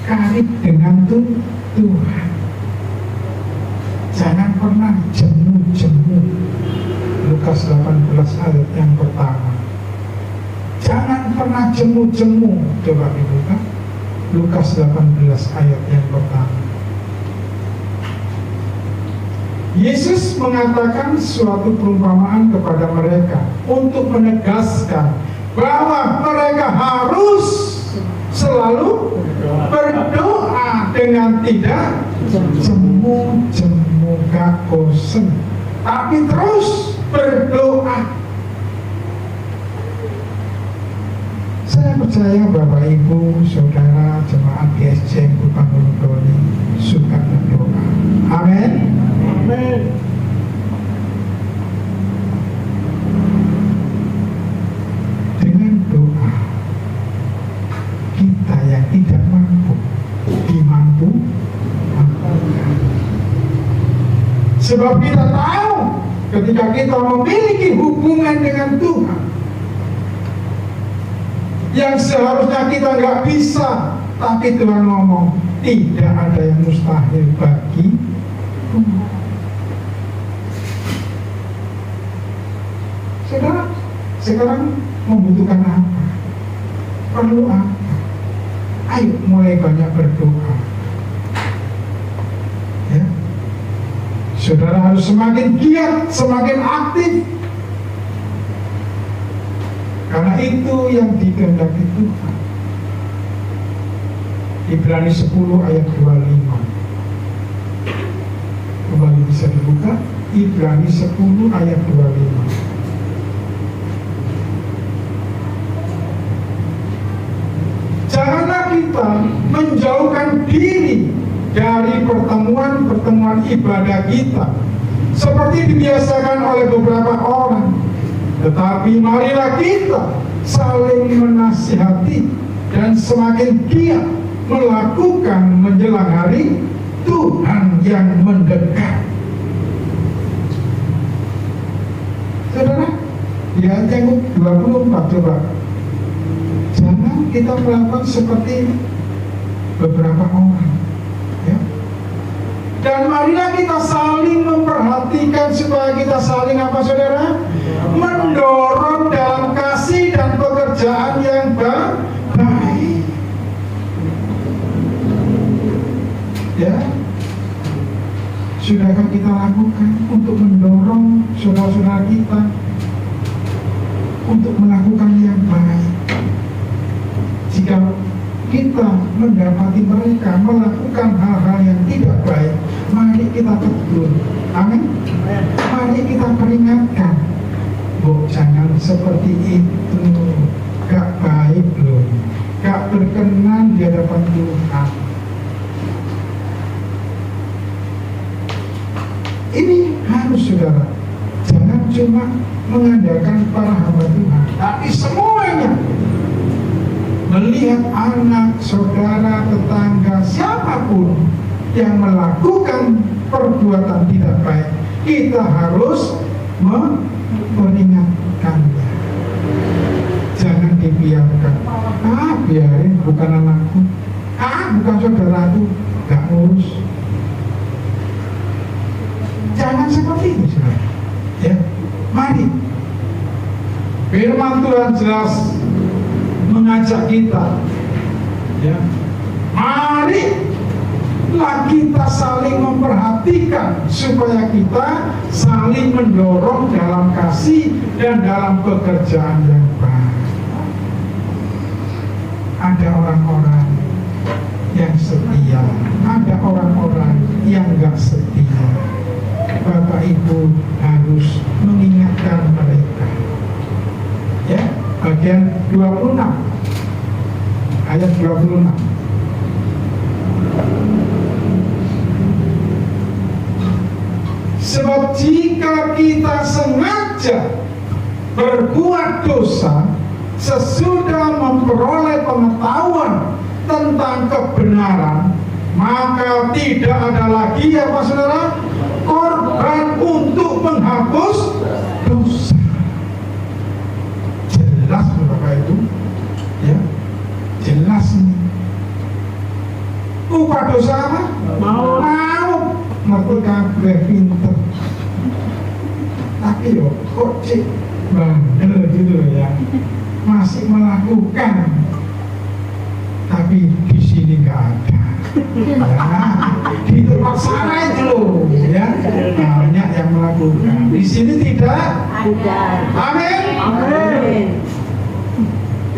karib dengan Tuhan. Jangan pernah jemu-jemu. Lukas 18 ayat yang pertama. Jangan Jangan pernah jemu-jemu. Coba dibuka Lukas 18 ayat yang pertama. Yesus mengatakan suatu perumpamaan kepada mereka untuk menegaskan bahwa mereka harus selalu berdoa dengan tidak jemu-jemu, gak bosen, tapi terus berdoa. Saya percaya Bapak Ibu, Saudara, jemaat GSC Bupanggulutoni suka berdoa. Amin. Amin. Dengan doa kita yang tidak mampu dimampukan. Sebab kita tahu ketika kita memiliki hubungan dengan Tuhan yang seharusnya kita nggak bisa, tapi Tuhan ngomong tidak ada yang mustahil bagi Tuhan. Saudara, sekarang membutuhkan apa? Perlu apa? Ayo mulai banyak berdoa. Ya, saudara harus semakin giat, semakin aktif. Karena itu yang dikehendaki Tuhan. Ibrani 10 ayat 25. Kembali bisa dibuka. Ibrani 10 ayat 25. Janganlah kita menjauhkan diri dari pertemuan-pertemuan ibadah kita seperti dibiasakan oleh beberapa orang, tetapi marilah kita saling menasihati dan semakin giat melakukan menjelang hari Tuhan yang mendekat. Saudara, di ayat yang 24 coba. Jangan kita melakukan seperti beberapa orang, ya. Dan marilah kita saling memperhatikan supaya kita saling apa, saudara? Mendorong dalam kasih dan pekerjaan yang baik. Ya, sudahkah kita lakukan untuk mendorong saudara-saudara kita untuk melakukan yang baik? Jika kita mendapati mereka melakukan hal-hal yang tidak baik, mari kita tegur. Amin. Mari kita peringatkan. Bu, jangan seperti itu. Gak baik loh. Gak berkenan di hadapan Tuhan. Ini harus, saudara. Jangan cuma mengandalkan para hamba Tuhan, tapi semuanya. Melihat anak, saudara, tetangga, siapapun yang melakukan perbuatan tidak baik, kita harus memperingatkannya. Jangan dibiarkan. Biarin, bukan anakku. Bukan saudaraku, gak ngurus. Jangan seperti ini, saudara. Ya, mari. Firman Tuhan jelas mengajak kita, ya, marilah kita saling memperhatikan supaya kita saling mendorong dalam kasih dan dalam pekerjaan yang baik. Ada orang-orang yang setia, ada orang-orang yang gak setia. Bapak Ibu harus mengingatkan mereka. Ya, bagian 26 ayat 26. Sebab jika kita sengaja berbuat dosa sesudah memperoleh pengetahuan tentang kebenaran, maka tidak ada lagi apa, saudara, korban untuk menghapus dosa. Jelas Bapak Ibu, ya, jelas ini. Upah dosa apa? Mau. Ngerti kabeh pinter. Tapi yo kok cik bandel gitu ya. masih melakukan, tapi di sini nggak ada. Nah, di tempat sana itu loh, ya banyak yang melakukan. Di sini tidak Ada. Amin. Amin.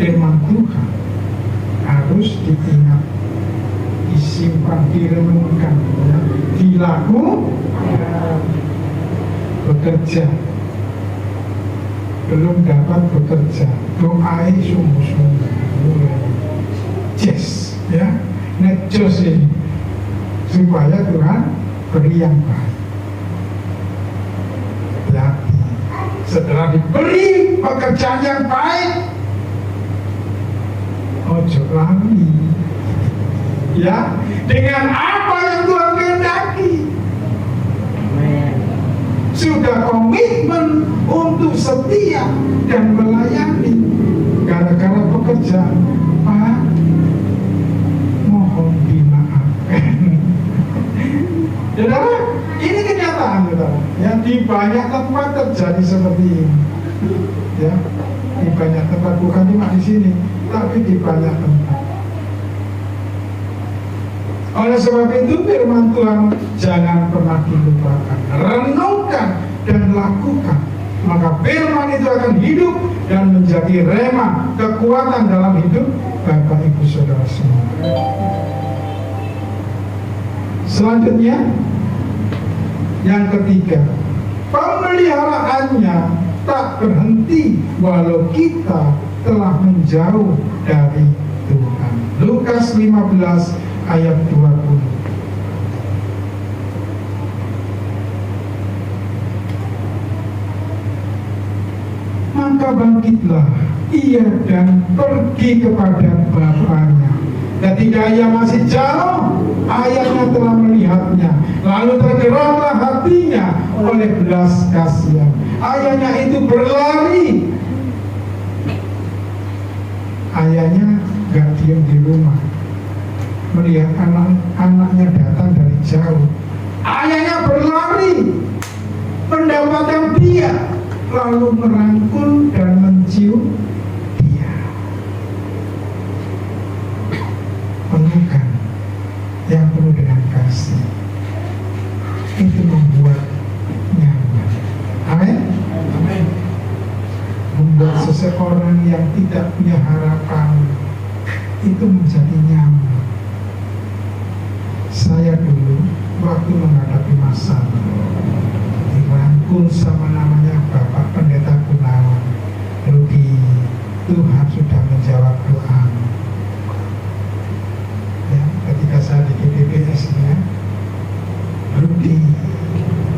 Firman Tuhan harus diingat, disimpan, direnungkan, ya. Dilakukan. Bekerja belum dapat bekerja, doai sungguh-sungguh, mulai yes, ya, ngejos ini supaya Tuhan beri yang baik. Hati. Setelah diberi pekerjaan yang baik, ojo lali, ya, dengan apa yang Tuhan kehendaki. Sudah komitmen untuk setia dan melayani, gara-gara pekerjaan, Pak, mohon dimaafkan. Saudara, ini kenyataan, saudara. Ya, di banyak tempat terjadi seperti ini. Ya, di banyak tempat, bukan cuma di sini, tapi di banyak tempat. Oleh sebab itu firman Tuhan jangan pernah dilupakan, renungkan dan lakukan, maka firman itu akan hidup dan menjadi rema, kekuatan dalam hidup Bapak Ibu Saudara semua. Selanjutnya yang ketiga, pemeliharaannya tak berhenti walau kita telah menjauh dari Tuhan. Lukas 15 ayat 20. Maka bangkitlah ia dan pergi kepada bapaknya. Ketika ia masih jauh, ayahnya telah melihatnya. Lalu tergeraklah hatinya oleh belas kasihan. Ayahnya itu berlari. Ayahnya gak diam di rumah, melihat anak-anaknya datang dari jauh. Ayahnya berlari mendapatkan dia, lalu merangkul dan mencium dia. Pelukan yang penuh dengan kasih itu membuat nyaman. Amin. Amin. Membuat seseorang yang tidak punya harapan itu menjadi nyaman. Saya dulu waktu menghadapi masalah dirangkul sama namanya Bapak Pendeta Gunawan. Rudi, Tuhan sudah menjawab doa. Ya, ketika saya di GPPS ya, Rudi,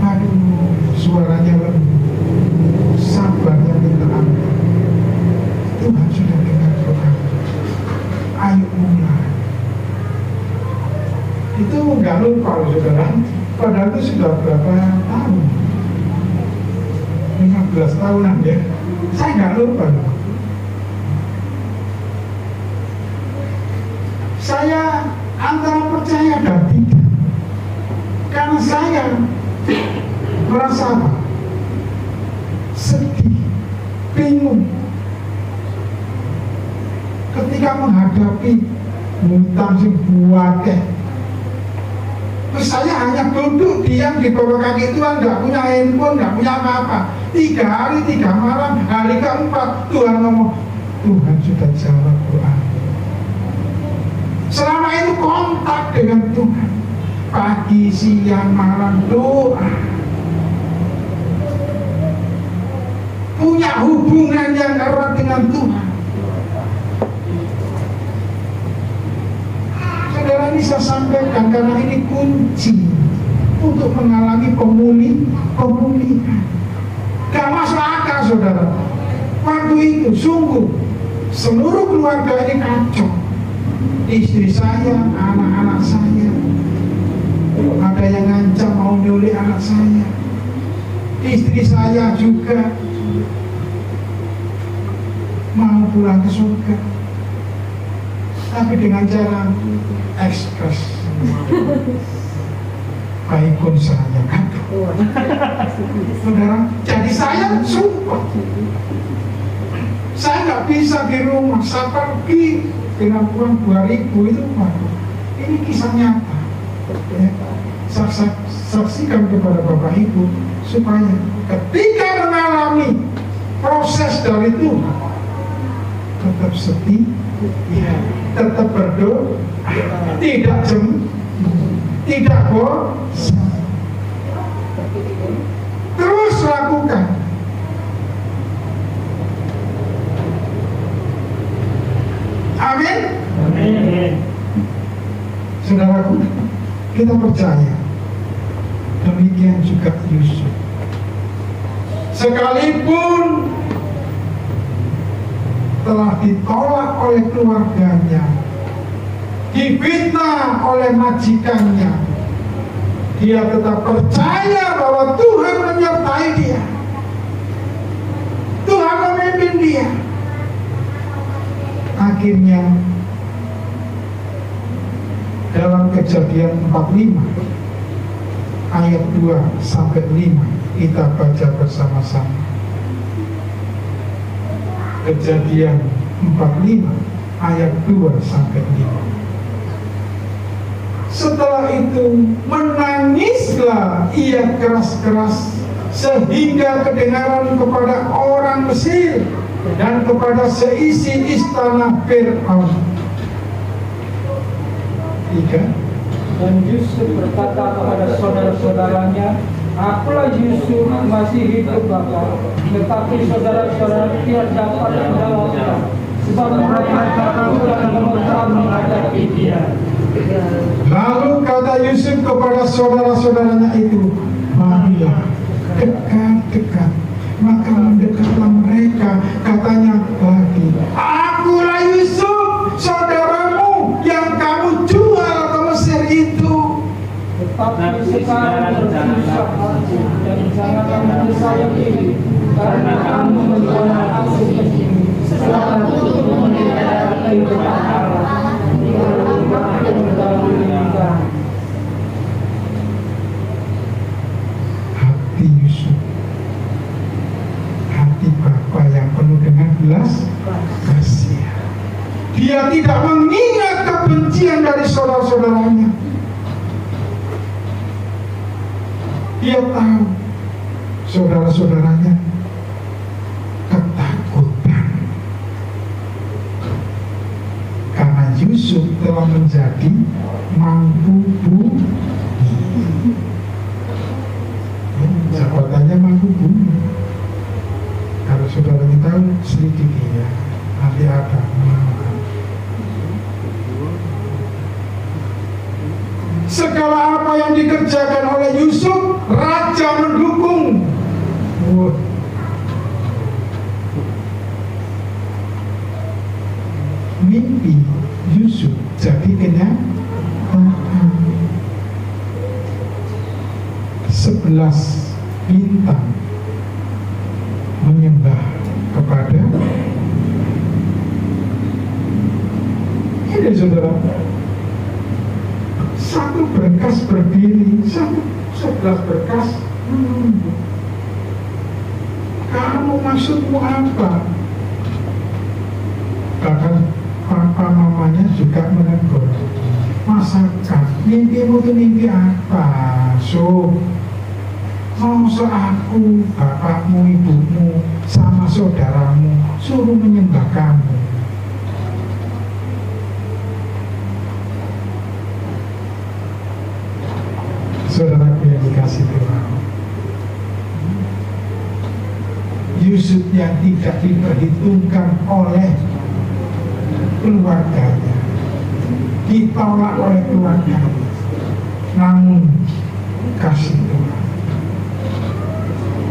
aduh, suaranya lembut, sabarnya minta ampun. Tuhan sudah dengar doa. Ayo mulai. Itu nggak lupa loh saudara, padahal itu sudah berapa tahun, 15 tahunan ya, saya nggak lupa loh. Saya antara percaya dan tidak, karena saya merasa apa? Sedih, bingung ketika menghadapi hutang sing buake. Saya hanya duduk diam di bawah kaki Tuhan, nggak punya handphone, nggak punya apa-apa. 3 hari 3 malam, hari keempat Tuhan ngomong, Tuhan sudah jawab doa. Selama itu kontak dengan Tuhan, pagi, siang, malam doa, punya hubungan yang erat dengan Tuhan. Saudara, ini saya sampaikan karena ini kunci untuk mengalami pemulihan. Gak masuk akal saudara. Waktu itu sungguh seluruh keluarga ini kacau. Istri saya, anak-anak saya, ada yang ngancam mau nyulik anak saya. Istri saya juga mau pulang ke surga, tapi dengan cara ekspres. Baikpun saya kagum. Saudara, jadi saya sumpah Saya nggak bisa di rumah, saya pergi dengan uang 2.000 itu, waduh, ini kisah nyata. Ya, saksikan kepada Bapak Ibu supaya ketika mengalami proses dari Tuhan tetap setia, ya, tetap berdoa, tidak tidak bosan, terus lakukan. Amin. Amin. Saudaraku, kita percaya demikian juga Yusuf. Sekalipun telah ditolak oleh keluarganya, difitnah oleh majikannya, dia tetap percaya bahwa Tuhan menyertai dia, Tuhan memimpin dia. Akhirnya dalam Kejadian 45 ayat 2-5 kita baca bersama-sama. Kejadian 45 ayat 2-5. Setelah itu menangislah ia keras-keras sehingga kedengaran kepada orang Mesir dan kepada seisi istana Fir'aun. 3. Dan Yusuf berkata kepada saudara-saudaranya, akulah Yusuf, masih hidup Bapak. Tetapi saudara-saudara tidak dapat menjawabnya, sebab mereka takut akan memerintah menghadapi dia. Lalu kata Yusuf kepada saudara-saudaranya itu, marilah dekat-dekat. Maka mendekatlah mereka, katanya lagi, akulah Yusuf, saudaramu yang kamu jual ke Mesir itu. Tetapi sekarang berpisah hati dan janganlah menyesal diri, karena kamu menjual aku ke sini. Sebab untuk memelihara kehidupan Allah, untuk mendahului nikah. Hati Yusuf, hati Bapa yang penuh dengan belas kasihan. Dia tidak mengingat kebencian dari saudara-saudaranya. Dia tahu saudara-saudaranya ketakutan karena Yusuf telah menjadi mangku bumi. Jabatannya mangku bumi. Kalau saudaranya tahu, selidiki ya, nanti ada. Segala apa yang dikerjakan oleh Yusuf, raja mendukung. Mimpi Yusuf jadi kenyataan. 11 bintang menyembah kepada ini, saudara. Satu berkas berdiri, 11 berkas menunduk. Kamu maksudmu apa? Bahkan papa mamanya juga menegur. Masakan mimpimu itu mimpi apa? Masa aku, bapakmu, ibumu, sama saudaramu suruh menyembah kamu. Saudaraku yang dikasih Tuhan, Yusuf yang tidak diperhitungkan oleh keluarganya, ditolak oleh keluarganya, namun kasih Tuhan.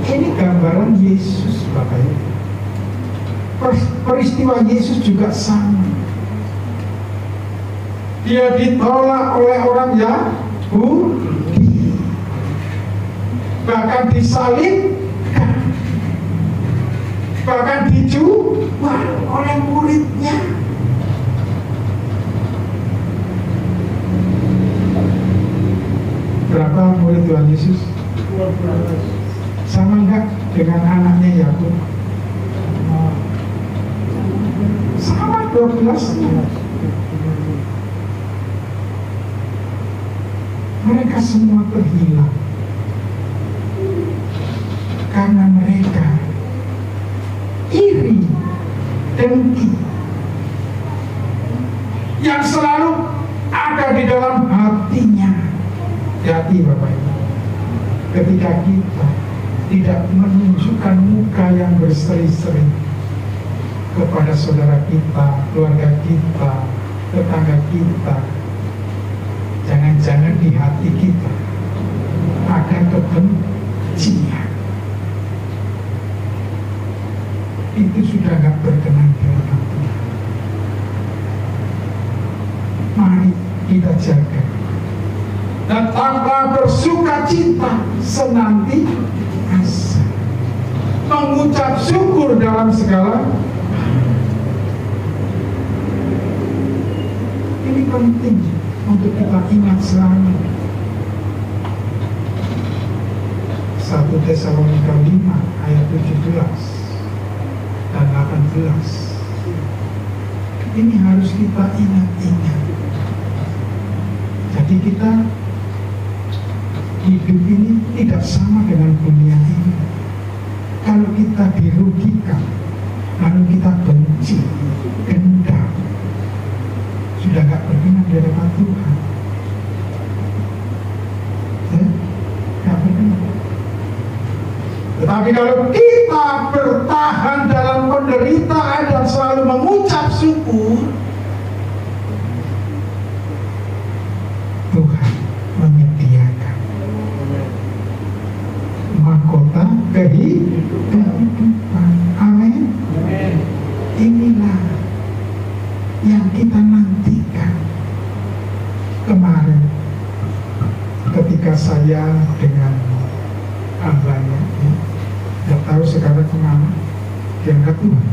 Ini gambaran Yesus, Bapak Ibu. Peristiwa Yesus juga sama. Dia ditolak oleh orang Yahudi, bahkan disalibkan, bahkan dijual oleh muridnya. Berapa murid Tuhan Yesus? 12. Sama enggak dengan anaknya Yakub? 12-nya. Mereka semua terhilang karena mereka iri, dengki yang selalu ada di dalam hatinya. Hati Bapak Ibu, ketika kita tidak menunjukkan muka yang berseri-seri kepada saudara kita, keluarga kita, tetangga kita, jangan-jangan di hati kita ada kebencian. Itu sudah gak berkenan di hadapan Tuhan. Mari kita jaga dan tanpa bersuka cita senantiasa mengucap syukur dalam segala. Ini penting untuk kita ingat selalu. 1 Tesalonika 5 ayat 17 dan 18. Ini harus kita ingat-ingat. Jadi kita hidup ini tidak sama dengan dunia ini. Kalau kita dirugikan, lalu kita benci, dendam, sudah gak berkenan di hadapan Tuhan. Gak berkenan. Tetapi kalau kita bertahan dalam penderitaan dan selalu mengucap syukur, Tuhan menyediakan mahkota kehidupan. Amin. Inilah yang kita nantikan. Kemarin ketika saya dengan hambanya, nggak tahu sekarang kemana, diangkat Tuhan.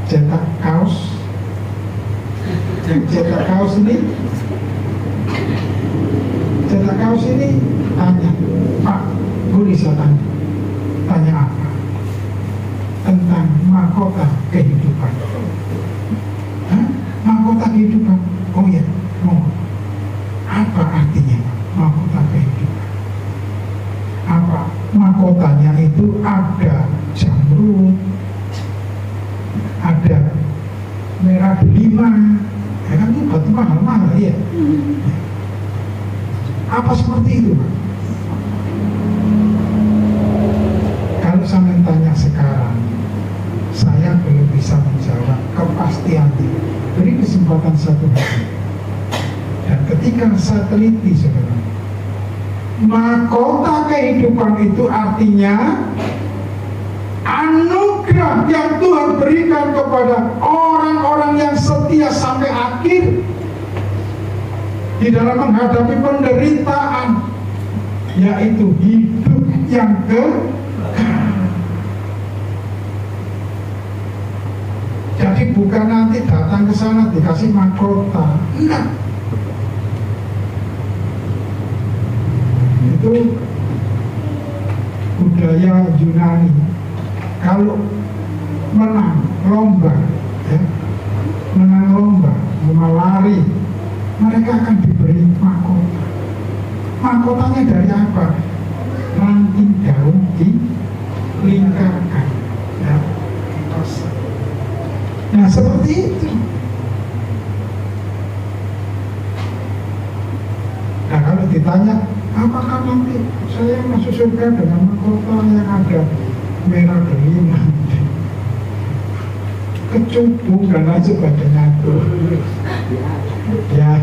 Cetak kaos ini tanya, Pak, boleh saya tanya apa? Tentang mahkota kehidupan. Hah? Mahkota kehidupan? Oh ya, apa artinya mahkota kehidupan? Apa? Mahkotanya itu ada jamrut, ada merah delima, ya kan itu batu mahal-mahal ya. Apa seperti itu, Pak? Kalau saya tanya sekarang, saya belum bisa menjawab kepastiannya. Beri kesempatan satu hari. Dan ketika saya teliti, saudara, mahkota kehidupan itu artinya anugerah yang Tuhan berikan kepada orang-orang yang setia sampai akhir di dalam menghadapi penderitaan, yaitu hidup yang kekal. Jadi bukan nanti datang ke sana dikasih mahkota, enggak. Itu budaya Yunani. Kalau menang lomba, ya, lari, mereka akan diberi mahkota. Mahkotanya dari apa? Ranting daun dilingkarkan, ya. Nah seperti itu. Nah kalau ditanya, apakah nanti saya masuk surga dengan mahkota yang ada merah delima, kecubung dan lain sebagainya itu, ya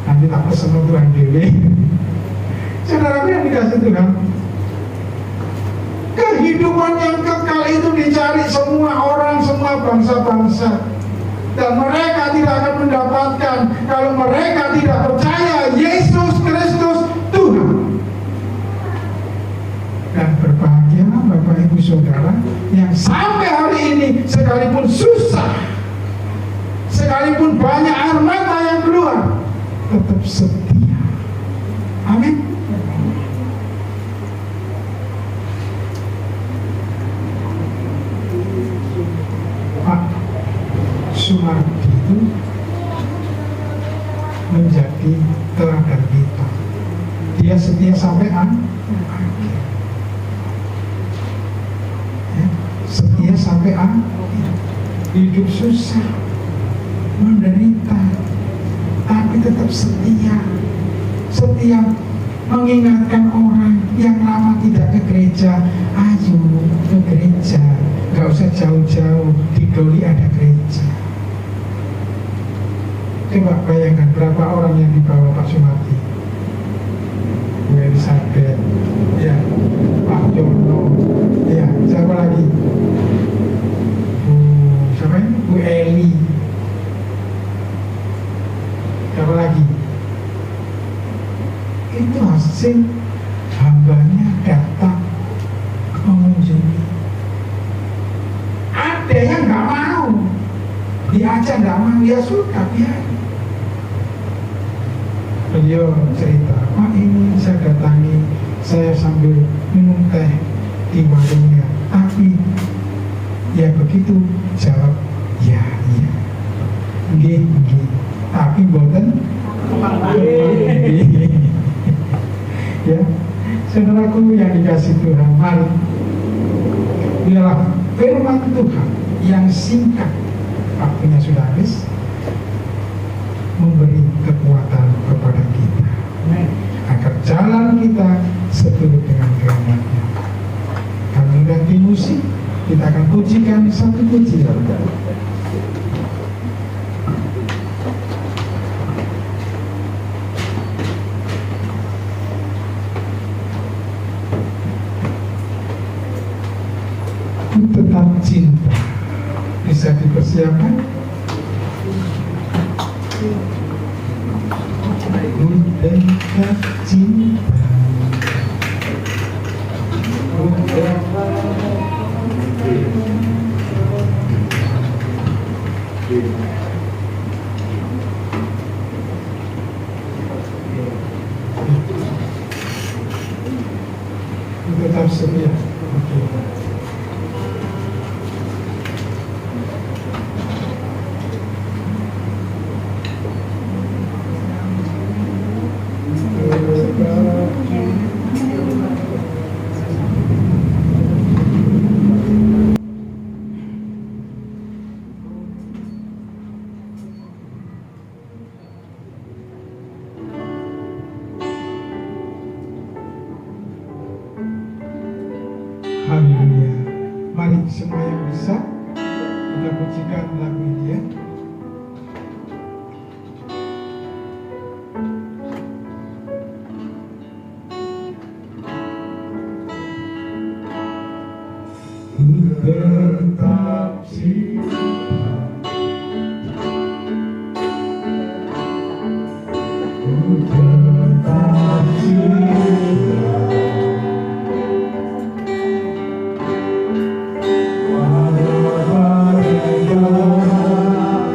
nanti tak pesen Tuhan dewi. Saudara yang dikasih Tuhan, kehidupan yang kekal itu dicari semua orang, semua bangsa-bangsa, dan mereka tidak akan mendapatkan kalau mereka tidak percaya Yesus Kristus Tuhan. Dan berbahagialah Bapak Ibu Saudara yang sampai hari ini sekalipun susah, sekalipun banyak air mata yang keluar, tetap setia. Amin. Sumardi itu menjadi teladan kita. Dia setia sampai akhir. Ya, setia sampai akhir. Hidup susah, menderita, tapi tetap setia. Setia mengingatkan orang yang lama tidak ke gereja, ayo ke gereja, gak usah jauh-jauh, di Doli ada gereja. Coba bayangkan berapa orang yang dibawa Pak Sumardi, Bu Elizabeth, ya, Pak Jono, ya, siapa lagi? Siapa ini? Bu Eli, siapa lagi? Itu hasil hambanya datang mengunjungi. Ada yang nggak mau, diajak nggak mau, ya sudah biar. Beliau cerita, Pak ini saya datangi, saya sambil minum teh di warungnya, tapi ya begitu jawab, ya iya, nggih, tapi boten. Ya, saudaraku yang dikasih Tuhan, mari biarlah firman Tuhan yang singkat, waktunya sudah habis, memberi kekuatan kepada kita agar jalan kita seturut dengan kehendaknya. Kami ganti musik, kita akan pujikan satu pujian. Tetap cinta, bisa dipersiapkan. Tetap cinta, tetap setia. Haleluya. Mari semua yang bisa kita pujikan lagu ini ya. Tetap cinta, tetap cinta. Pada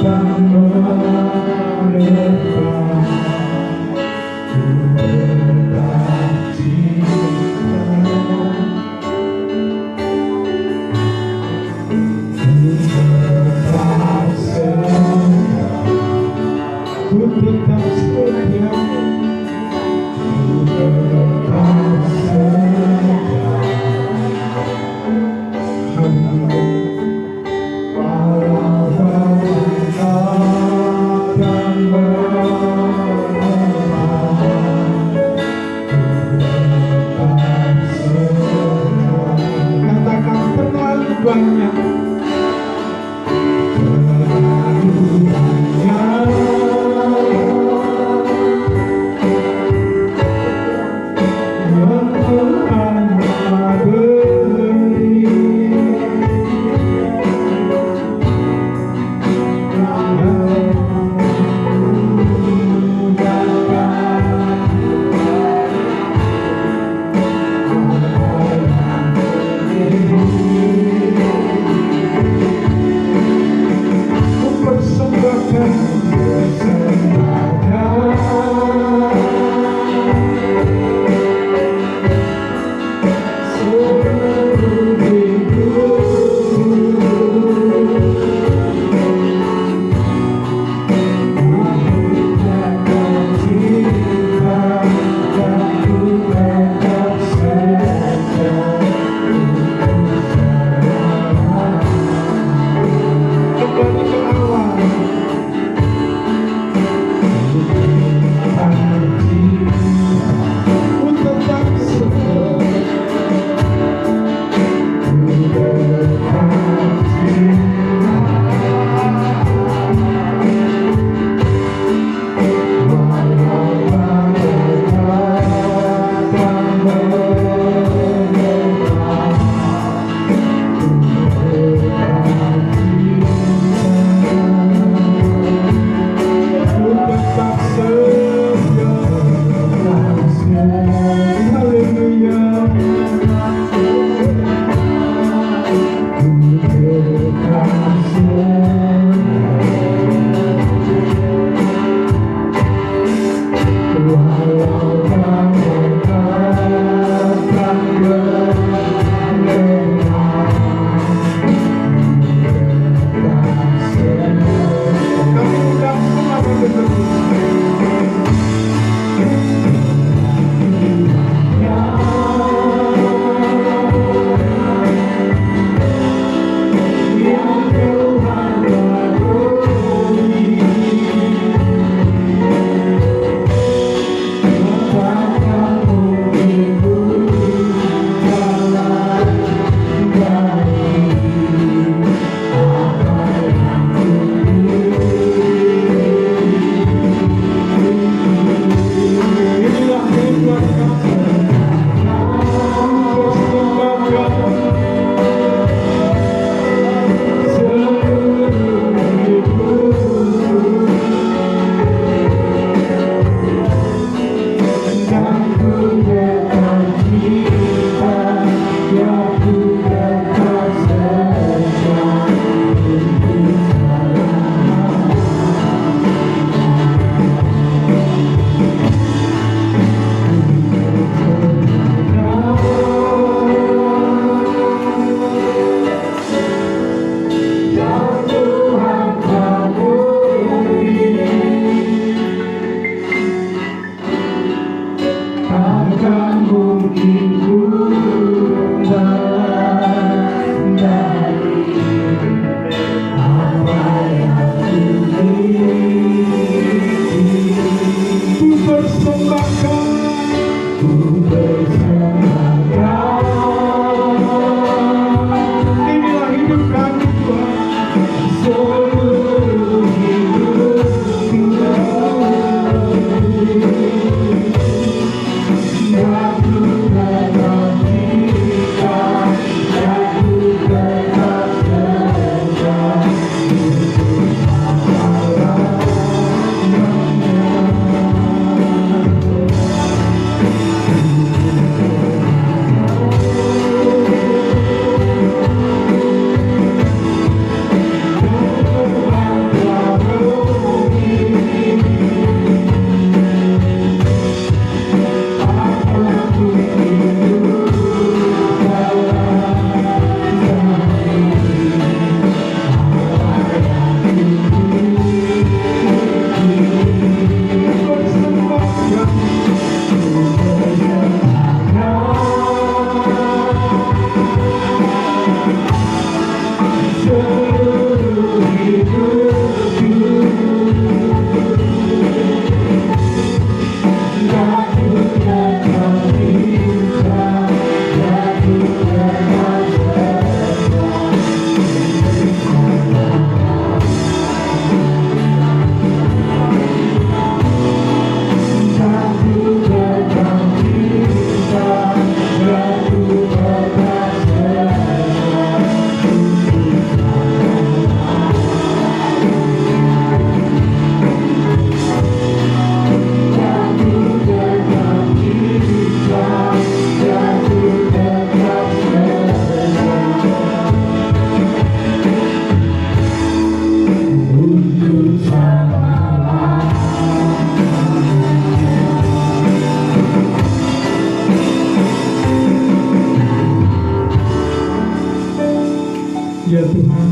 Ya Tuhan,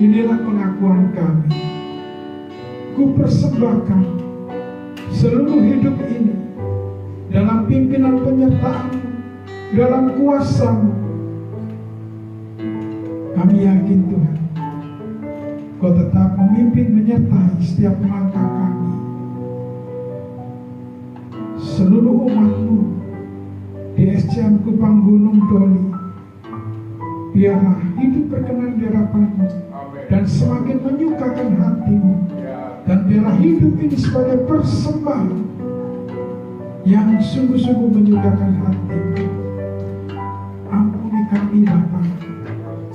inilah pengakuan kami. Ku persembahkan seluruh hidup ini dalam pimpinan penyertaan-Mu, dalam kuasa-Mu. Kami yakin Tuhan, Kau tetap memimpin menyertai setiap langkah kami. Seluruh umat-Mu di SCM Kupang Gunung Doli, biarlah hidup berkenan di hadapan-Mu dan semakin menyukakan hati-Mu, dan biarlah hidup ini sebagai persembahan yang sungguh-sungguh menyukakan hati-Mu. Ampuni kami Bapa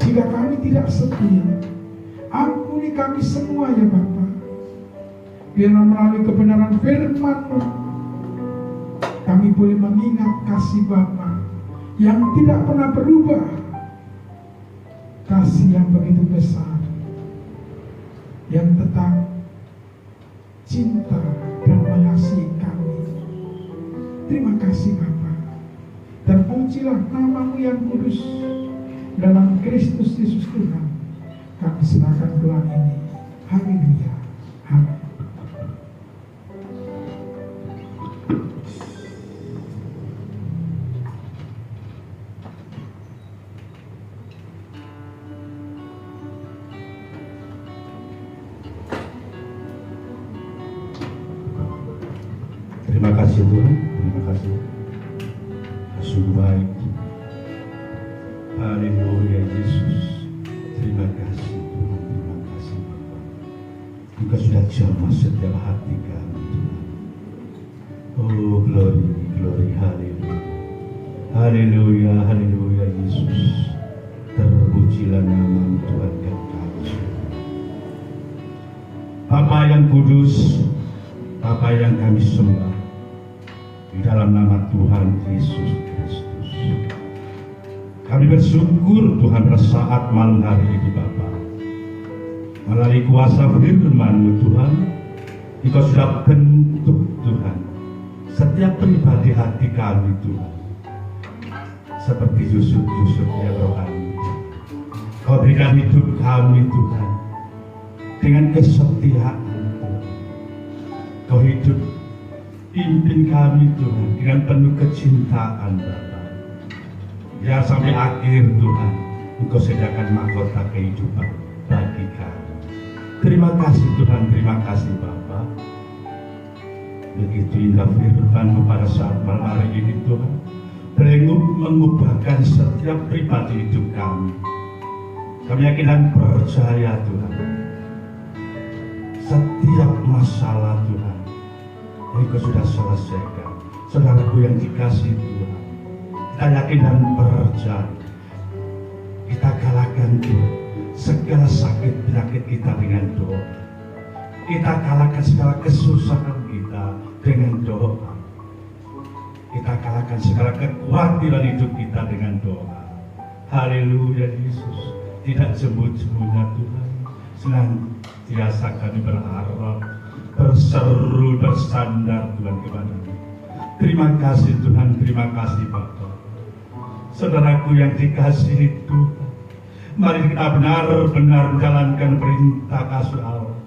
jika kami tidak setia. Ampuni kami semua ya Bapa. Biarlah melalui kebenaran firman-Mu kami boleh mengingat kasih Bapa yang tidak pernah berubah, kasih yang begitu besar kasih Bapa. Terpujilah nama-Mu yang kudus. Dalam Kristus Yesus Tuhan, kami serahkan doa ini. Haleluya. Amin. Terima kasih Tuhan, terima kasih. Sungguh baik. Haleluya Yesus. Terima kasih Tuhan, terima kasih Bapa. Engkau sudah jamah setiap hati kami Tuhan. Oh glory, glory, haleluya. Haleluya, haleluya Yesus. Terpujilah nama Tuhan kekal. Bapa yang kudus, Bapa yang kami sembah, di dalam nama Tuhan Yesus Kristus, kami bersyukur Tuhan pada saat malam hari ini Bapa. Melalui kuasa firman-Mu Tuhan, Engkau sudah bentuk Tuhan setiap pribadi hati kami Tuhan, seperti Yusuf yang rohani. Kau berikan hidup kami Tuhan dengan kesetiaan Tuhan. Kau hidup pimpin kami Tuhan dengan penuh kecintaan Bapa. Biar sampai akhir Tuhan Engkau sediakan mahkota kehidupan bagi kami. Terima kasih Tuhan, terima kasih Bapa. Begitu indah firman-Mu pada saat malam hari ini Tuhan, boleh mengubahkan setiap pribadi hidup kami. Kami yakin dan percaya Tuhan, setiap masalah Tuhan Engkau sudah selesaikan. Saudaraku yang dikasihi Tuhan, kita yakin dan percaya, kita kalahkan Tuhan segala sakit penyakit kita dengan doa. Kita kalahkan segala kesusahan kita dengan doa. Kita kalahkan segala kekhawatiran hidup kita dengan doa. Haleluya Yesus. Tidak sembunyi-sembunyi Tuhan, senantiasa kami berharap, berseru, bersandar Tuhan kepada-Mu. Terima kasih Tuhan, terima kasih Bapa. Saudaraku yang dikasihi Tuhan, mari kita benar-benar menjalankan perintah kasih Allah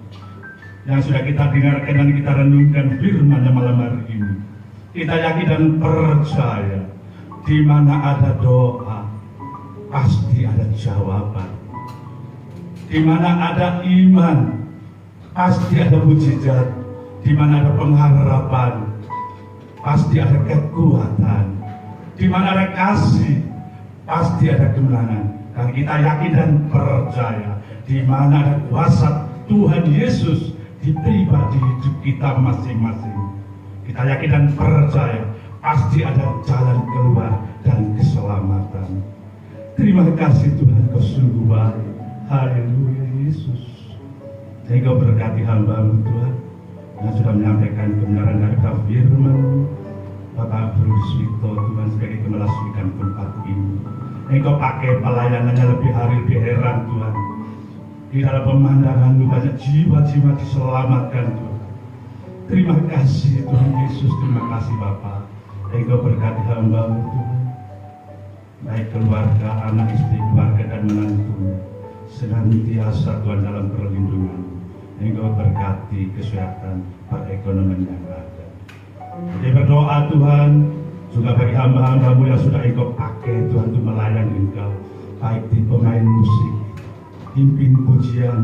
yang sudah kita dengarkan dan kita renungkan firman-Nya malam hari ini. Kita yakin dan percaya, di mana ada doa, pasti ada jawaban. Di mana ada iman, pasti ada mujizat. Di mana ada pengharapan, pasti ada kekuatan. Di mana ada kasih, pasti ada kemenangan. Dan kita yakin dan percaya, di mana ada kuasa Tuhan Yesus di pribadi hidup kita masing-masing. Kita yakin dan percaya, pasti ada jalan keluar dan keselamatan. Terima kasih Tuhan, Kau sungguh baik. Haleluya Yesus. Engkau berkati hamba-Mu Tuhan yang sudah menyampaikan kebenaran dari firman-Mu. Bapak Abdul Swito Tuhan sebagai kemelasukan tempat ini. Engkau pakai pelayanannya lebih hari lebih heran Tuhan. Di dalam pemandangan-Mu banyak jiwa-jiwa diselamatkan Tuhan. Terima kasih Tuhan Yesus, terima kasih Bapa. Engkau berkati hamba-Mu Tuhan, baik keluarga, anak istri, keluarga dan menantu, senantiasa Tuhan dalam perlindungan. Engkau berkati kesehatan, perekonomian yang ada. Jadi berdoa Tuhan juga bagi hamba-hamba-Mu yang sudah Engkau pakai Tuhan untuk melayani Engkau, baik di pemain musik, pimpin pujian,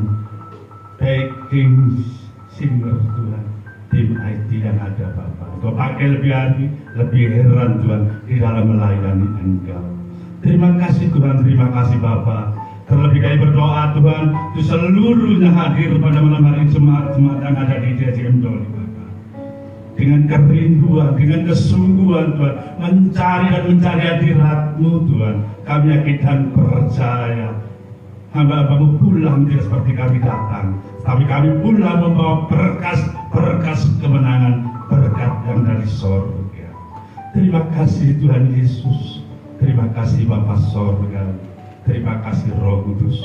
backing singer Tuhan, tim IT yang ada Bapak. Engkau pakai lebih hari, lebih heran Tuhan di dalam melayani Engkau. Terima kasih Tuhan, terima kasih Bapak. Terlebih kami berdoa Tuhan, untuk seluruhnya hadir pada malam hari jemaat-jemaat yang ada di DJM Doli Bapak. Dengan kerinduan, dengan kesungguhan Tuhan, mencari dan mencari hadirat-Mu Tuhan. Kami yakin dan percaya, hamba-hamba-Mu pulang tidak seperti kami datang, tapi kami pulang membawa berkas kemenangan, berkat yang dari surga. Terima kasih Tuhan Yesus, terima kasih Bapa surga, terima kasih Roh Kudus,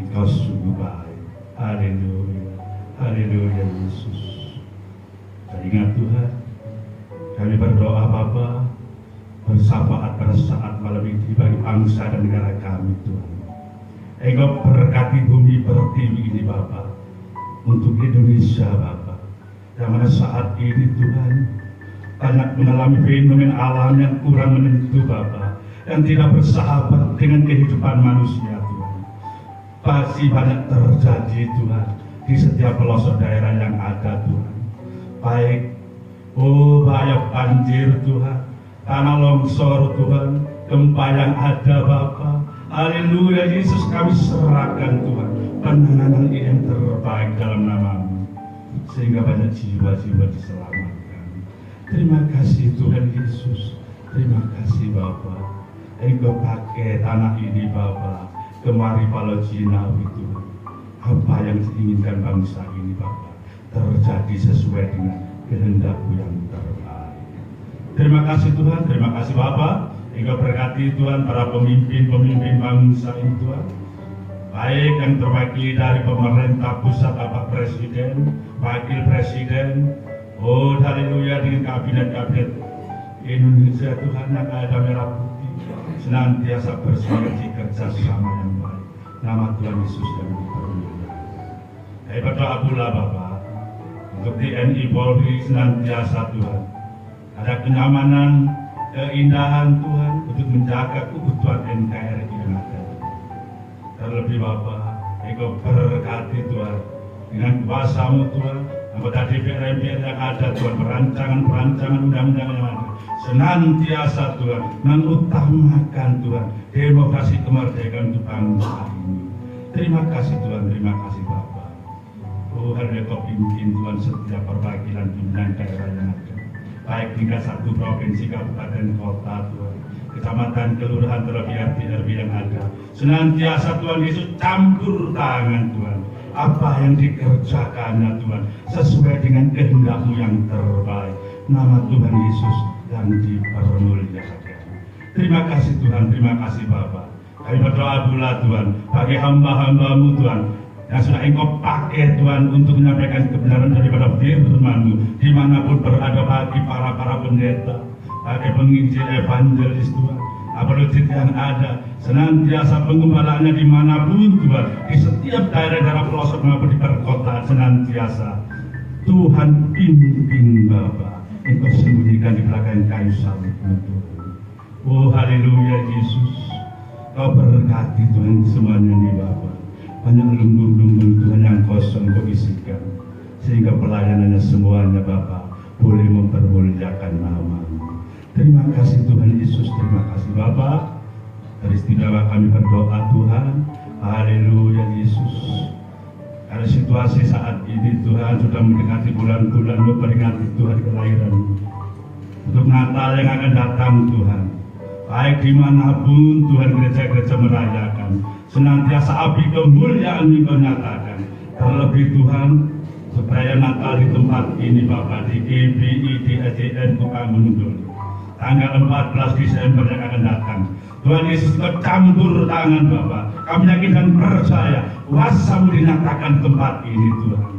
Engkau sungguh baik. Haleluya, haleluya Yesus. Dan ingat Tuhan, kami berdoa Bapa, bersafaat pada saat malam ini bagi bangsa dan negara kami Tuhan. Engkau berkati bumi pertiwi ini Bapa, untuk Indonesia Bapa, yang mana saat ini Tuhan banyak mengalami fenomena alam yang kurang menentu Bapa, yang tidak bersahabat dengan kehidupan manusia Tuhan. Pasti banyak terjadi Tuhan di setiap pelosok daerah yang ada Tuhan. Baik, bahaya banjir Tuhan, tanah longsor Tuhan, gempa yang ada Bapa. Haleluya, Yesus, kami serahkan Tuhan penanganan yang terbaik dalam nama-Mu, sehingga banyak jiwa-jiwa diselamatkan. Terima kasih Tuhan Yesus, terima kasih Bapa. Engkau pakai tanah ini Bapa, kemari Palau Jinawi Tuhan. Apa yang diinginkan bangsa ini Bapa terjadi sesuai dengan kehendak-Mu yang terbaik. Terima kasih Tuhan, terima kasih Bapa. Engkau berkati Tuhan para pemimpin-pemimpin bangsa ini Tuhan, baik yang terwakili dari pemerintah pusat Bapak Presiden, Wakil Presiden, haleluya, dengan kabinet-kabinet Indonesia Tuhan yang ada merah putih, senantiasa bersinergi kerjasama yang baik. Nama Tuhan Yesus yang dipermuliakan. Berdoa pula Bapak untuk TNI Polri senantiasa Tuhan ada kenyamanan, keindahan Tuhan untuk menjaga keutuhan NKRI yang ada. Terlebih Bapa, Engkau berkati Tuhan dengan kuasa-Mu Tuhan, anggota DPR MPR yang ada Tuhan, perancangan undang-undang yang ada, senantiasa Tuhan mengutamakan Tuhan demokrasi kemerdekaan untuk bangsa ini. Terima kasih Tuhan, terima kasih Bapa. Haleluya, Kau pimpin Tuhan setiap perwakilan pimpinan daerah yang ada, baik tingkat 1 provinsi, kabupaten, kota Tuhan, kecamatan, kelurahan, terlebih RT yang ada. Senantiasa Tuhan Yesus campur tangan Tuhan, apa yang dikerjakannya Tuhan sesuai dengan kehendak-Mu yang terbaik. Nama Tuhan Yesus yang dipermuliakan. Terima kasih Tuhan, terima kasih Bapa. Kami berdoa pula Tuhan bagi hamba-hamba-Mu Tuhan yang sudah Engkau pakai Tuhan untuk menyampaikan kebenaran daripada firman-Mu dimanapun berada, bagi para pendeta, bagi penginjil evangelis Tuhan, apalagi yang ada, senantiasa penggembalaannya dimanapun Tuhan, di setiap daerah-daerah pelosok maupun di perkotaan, senantiasa Tuhan pimpin Bapa. Engkau sembunyikan di belakang kayu salib-Mu Tuhan. Haleluya Yesus, Kau berkati Tuhan semuanya nih Bapa. Banyak lumbung-lumbung Tuhan yang kosong Kau isikan, sehingga pelayanannya semuanya Bapa boleh mempermuliakan nama-Mu. Terima kasih Tuhan Yesus, terima kasih Bapa. Beristimewa kami berdoa Tuhan. Haleluya Yesus. Karena situasi saat ini Tuhan sudah mendekati bulan-bulan memperingati Tuhan kelahiran-Mu. Untuk Natal yang akan datang Tuhan, baik dimanapun Tuhan gereja-gereja merayakan, senantiasa api kemuliaan Engkau nyatakan. Terlebih Tuhan, supaya Natal di tempat ini Bapak, di GBI, di SDN Kukamundur, tanggal 14 Desember yang akan datang, Tuhan Yesus Kau campur tangan Bapak. Kami yakin dan percaya kuasa-Mu dinyatakan tempat ini Tuhan.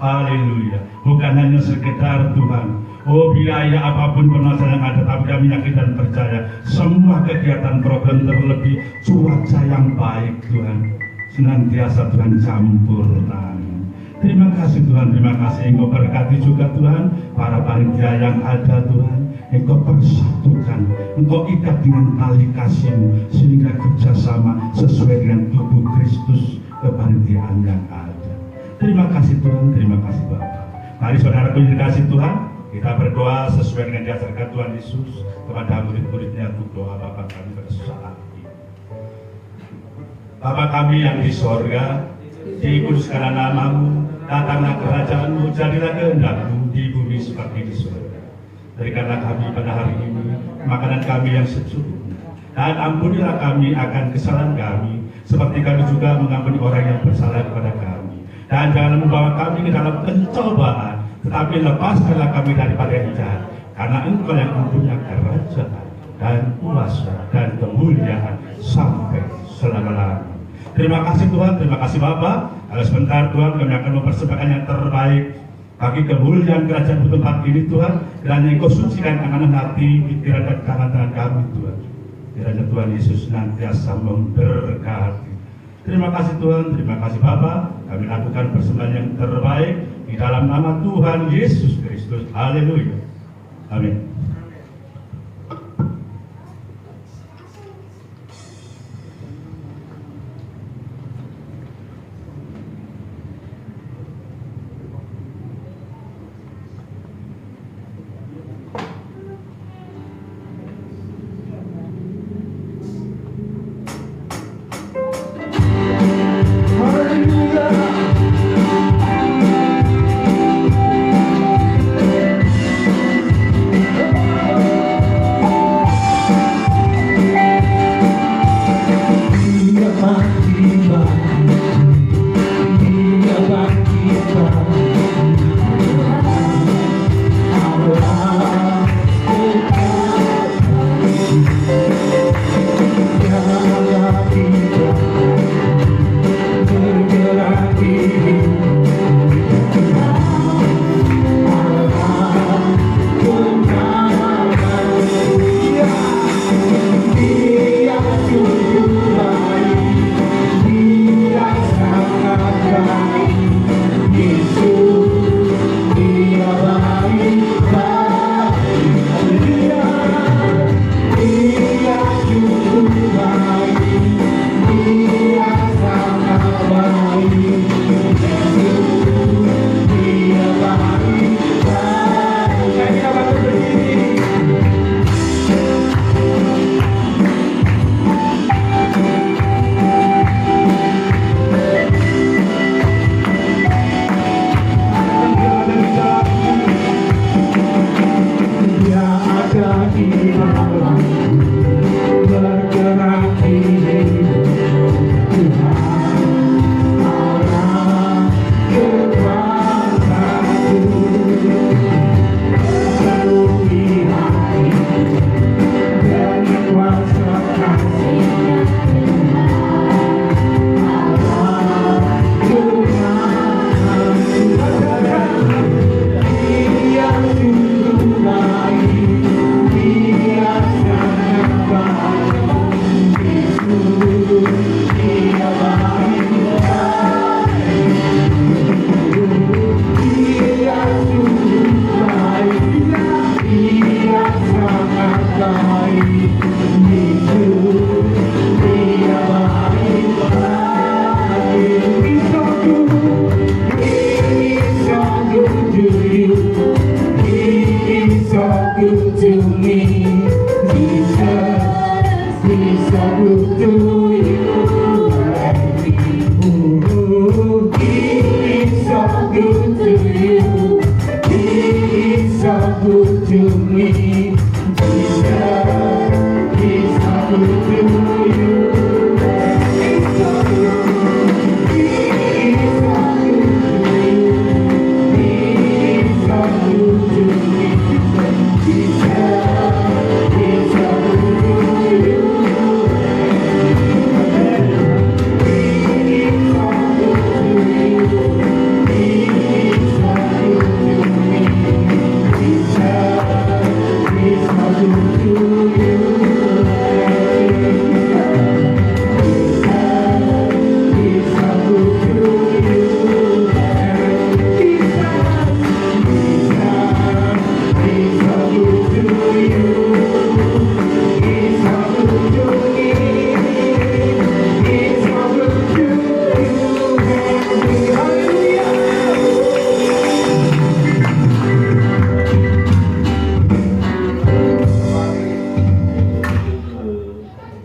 Haleluya. Bukan hanya sekedar Tuhan, biaya apapun permasalahan yang ada, tapi kami yakin dan percaya semua kegiatan program, terlebih cuaca yang baik Tuhan, senantiasa Tuhan campur tangan. Terima kasih Tuhan, terima kasih. Engkau berkati juga Tuhan para panitia yang ada Tuhan. Engkau persatukan, Engkau ikat dengan tali kasih-Mu, sehingga kerjasama sesuai dengan tubuh Kristus kepanitiaan yang ada. Terima kasih Tuhan, terima kasih Bapak. Mari saudaraku yang dikasih Tuhan, kita berdoa sesuai dengan diajarkan Tuhan Yesus kepada murid-muridnya untuk doa Bapa kami pada saat ini. Bapa kami yang di sorga, dikuduskanlah nama-Mu, datanglah kerajaan-Mu, jadilah kehendak-Mu di bumi seperti di surga. Berikanlah kami pada hari ini makanan kami yang secukupnya, dan ampunilah kami akan kesalahan kami, seperti kami juga mengampuni orang yang bersalah kepada kami. Dan jangan membawa kami ke dalam pencobaan, tetapi lepaskanlah kami daripada yang jahat, karena Engkau yang mempunyai kerajaan dan kuasa dan kemuliaan sampai selama-lamanya. Terima kasih Tuhan, terima kasih Bapa. Kalau sebentar Tuhan kami akan mempersembahkan yang terbaik bagi kemuliaan kerajaan tempat ini Tuhan, kiranya Engkau sucikan angan hati, pikiran dan tangan-tangan kami Tuhan. Kiranya Tuhan Yesus senantiasa memberkati. Terima kasih Tuhan, terima kasih Bapa. Kami lakukan persembahan yang terbaik di dalam nama Tuhan Yesus Kristus. Haleluya. Amin.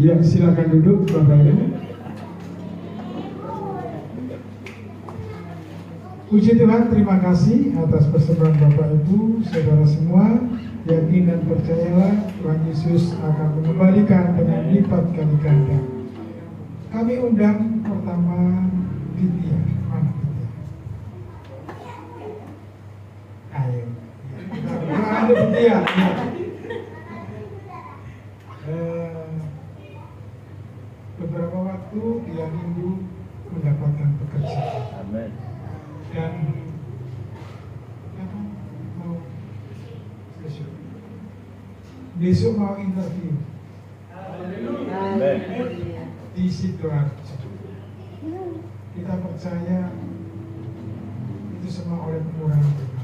Ya, silakan duduk Bapak Ibu. Puji Tuhan, terima kasih atas persembahan Bapak Ibu, saudara semua. Yakin dan percayalah Tuhan Yesus akan mengembalikan dengan lipat kali ganda. Kami undang pertama Ditya. Mana Ditya? Ayo. Ada Ditya. Beberapa waktu dia minggu mendapatkan pekerjaan. Amin. Dan besok mau interview di Sidoarjo. Kita percaya itu semua oleh kemurahan Tuhan,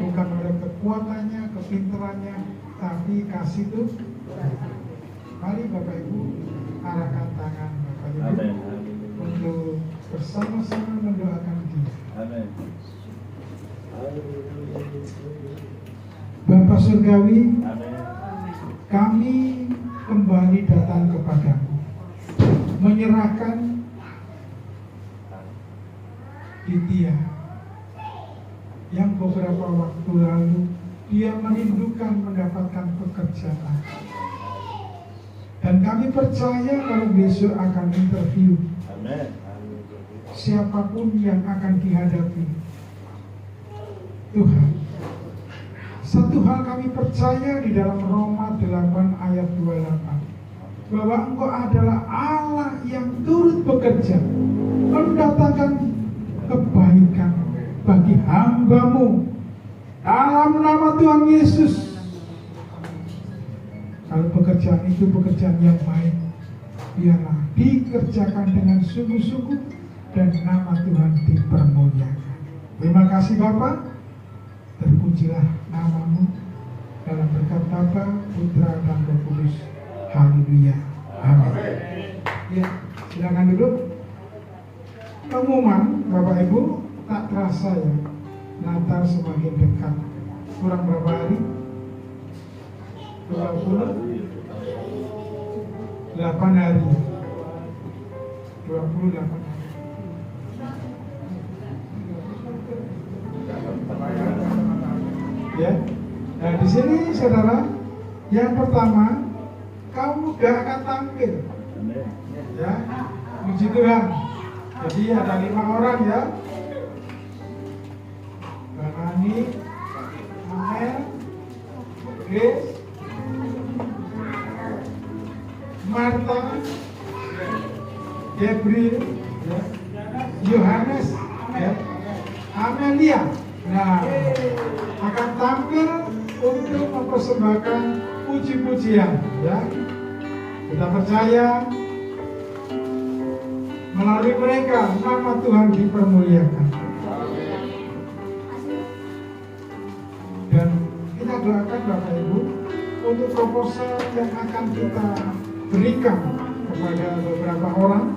bukan oleh kekuatannya, kepintarannya, tapi kasih Tuhan. Mari Bapak Ibu arahkan tangan Bapak Ibu untuk bersama-sama mendoakan dia. Bapa Surgawi, kami kembali datang kepadamu, menyerahkan Ditya yang beberapa waktu lalu dia merindukan mendapatkan pekerjaan, dan kami percaya kalau besok akan interview. Siapapun yang akan dihadapi, Tuhan, satu hal kami percaya di dalam Roma 8 ayat 28, bahwa Engkau adalah Allah yang turut bekerja mendatangkan kebaikan bagi hamba-Mu dalam nama Tuhan Yesus. Kalau pekerjaan itu pekerjaan yang baik, biarlah dikerjakan dengan sungguh-sungguh dan nama Tuhan dipermuliakan. Terima kasih Bapa, terpujilah nama-Mu dalam berkat Bapa, Putra dan Roh Kudus. Haleluya. Amin. Ya, silakan duduk. Pengumuman Bapak Ibu, tak terasa ya, Natal semakin dekat. Kurang berapa hari? 28 hari. 28 hari. Ya. Nah, di sini saudara, yang pertama, kamu gak akan tampil. Ya. Puji Tuhan. Jadi ada 5 orang ya. Barani, Amel, Grace, Marta, Gabriel, ya, Yohanes, ya, Amelia. Nah, akan tampil untuk mempersembahkan puji-pujian, ya. Kita percaya melalui mereka nama Tuhan dipermuliakan. Dan kita doakan Bapak Ibu untuk proposal yang akan kita berikan kepada beberapa orang.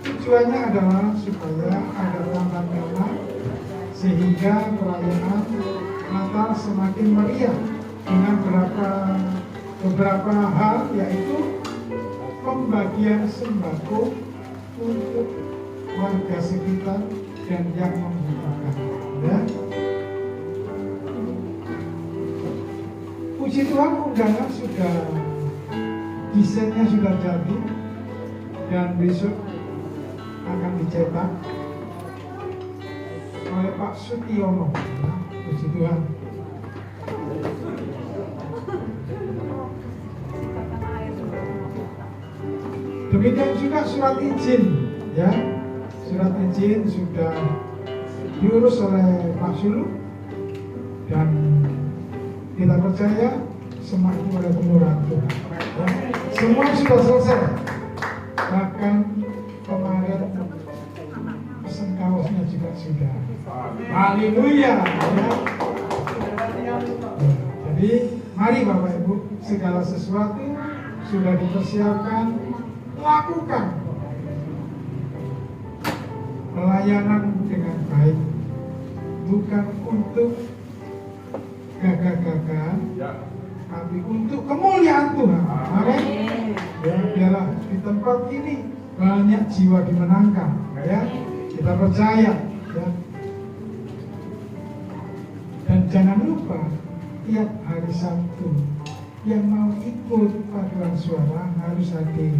Tujuannya adalah supaya ada tanda merah sehingga perayaan Natal semakin meriah dengan beberapa hal, yaitu pembagian sembako untuk warga sekitar dan yang membutuhkan. Ya. Puji Tuhan, undangan sudah, desainnya sudah jadi dan besok akan dicetak oleh Pak Sutiono. Ya, puji Tuhan. Demikian juga surat izin, ya, surat izin sudah diurus oleh Pak Sulu dan kita percaya semua itu oleh kemurahan Tuhan. Ya. Semua sudah selesai, bahkan kemarin pesen kaosnya juga sudah. Haleluya. Ya. Jadi mari Bapak Ibu, segala sesuatu sudah dipersiapkan. Lakukan pelayanan dengan baik, bukan untuk gagah-gagah, tapi untuk kemuliaan Tuhan. Amin. Ya, biarlah di tempat ini banyak jiwa dimenangkan. Ya, kita percaya. Ya. Dan jangan lupa tiap hari Sabtu yang mau ikut paduan suara harus hadir.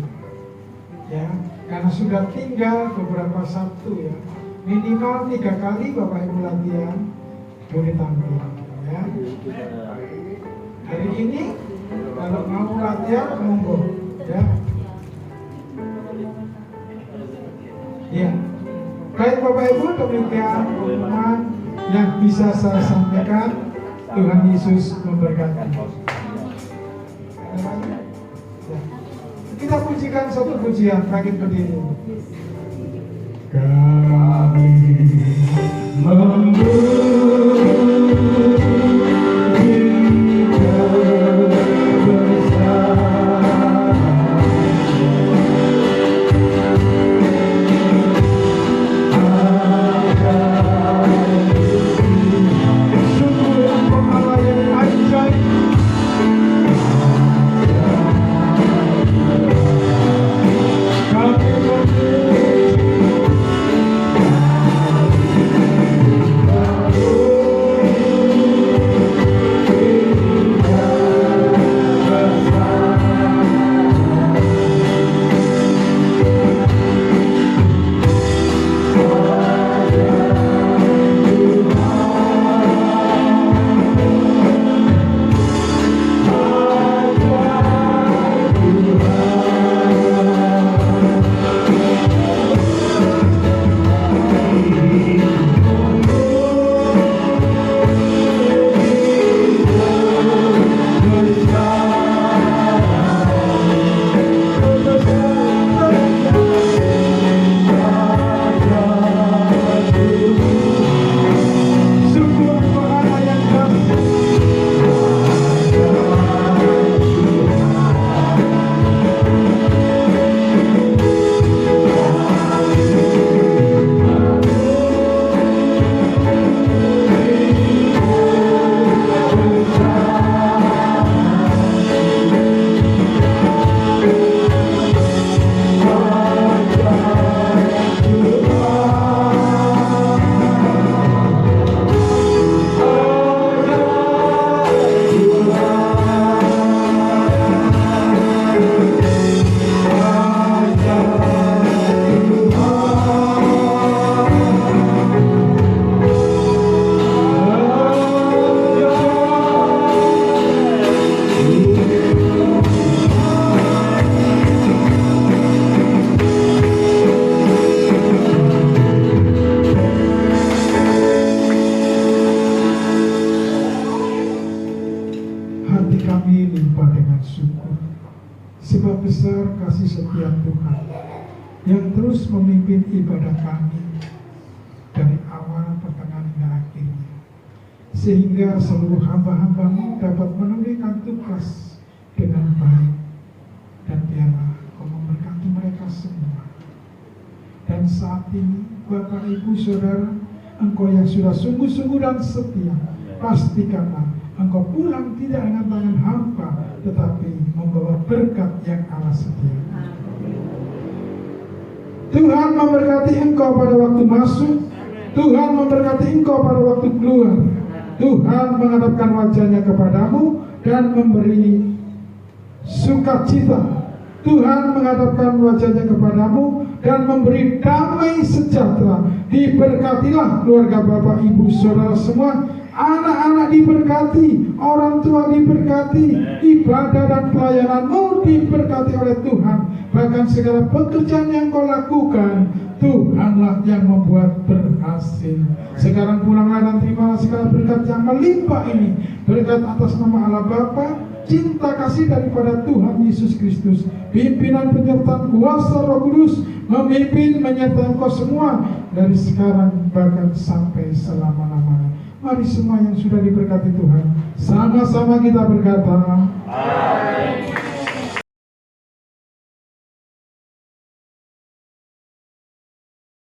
Ya, karena sudah tinggal beberapa Sabtu ya, minimal 3 kali Bapak Ibu latihan boleh tampil ya. Hari ini kalau mau latihan monggo ya. Ya, baik Bapak Ibu, demikian pengumuman yang bisa saya sampaikan. Tuhan Yesus memberkati. Kita pujikan satu pujian, bangkit berdiri. Kami Sebab besar kasih setia Tuhan yang terus memimpin ibadah kami dari awal, pertengahan, hingga akhirnya, sehingga seluruh hamba-hambamu dapat menunaikan tugas dengan baik. Dan biarlah Kau memberkati mereka semua. Dan saat ini Bapak, Ibu, Saudara, Engkau yang sudah sungguh-sungguh dan setia, pastikanlah Engkau pulang tidak dengan tangan hampa, tetapi membawa berkat yang Allah sedia. Tuhan memberkati engkau pada waktu masuk, Tuhan memberkati engkau pada waktu keluar. Tuhan menghadapkan wajahnya kepadamu dan memberi sukacita. Tuhan menghadapkan wajahnya kepadamu dan memberi damai sejahtera. Diberkatilah keluarga Bapak, Ibu, Saudara semua. Anak-anak diberkati, orang tua diberkati, ibadah dan pelayananmu diberkati oleh Tuhan. Bahkan segala pekerjaan yang kau lakukan, Tuhanlah yang membuat berhasil. Sekarang pulanglah dan terimalah segala berkat yang melimpah ini. Berkat atas nama Allah Bapa, cinta kasih daripada Tuhan Yesus Kristus, pimpinan penyertaan kuasa Roh Kudus, memimpin menyertai engkau semua dari sekarang bahkan sampai selama-lamanya. Mari semua yang sudah diberkati Tuhan, sama-sama kita berkata,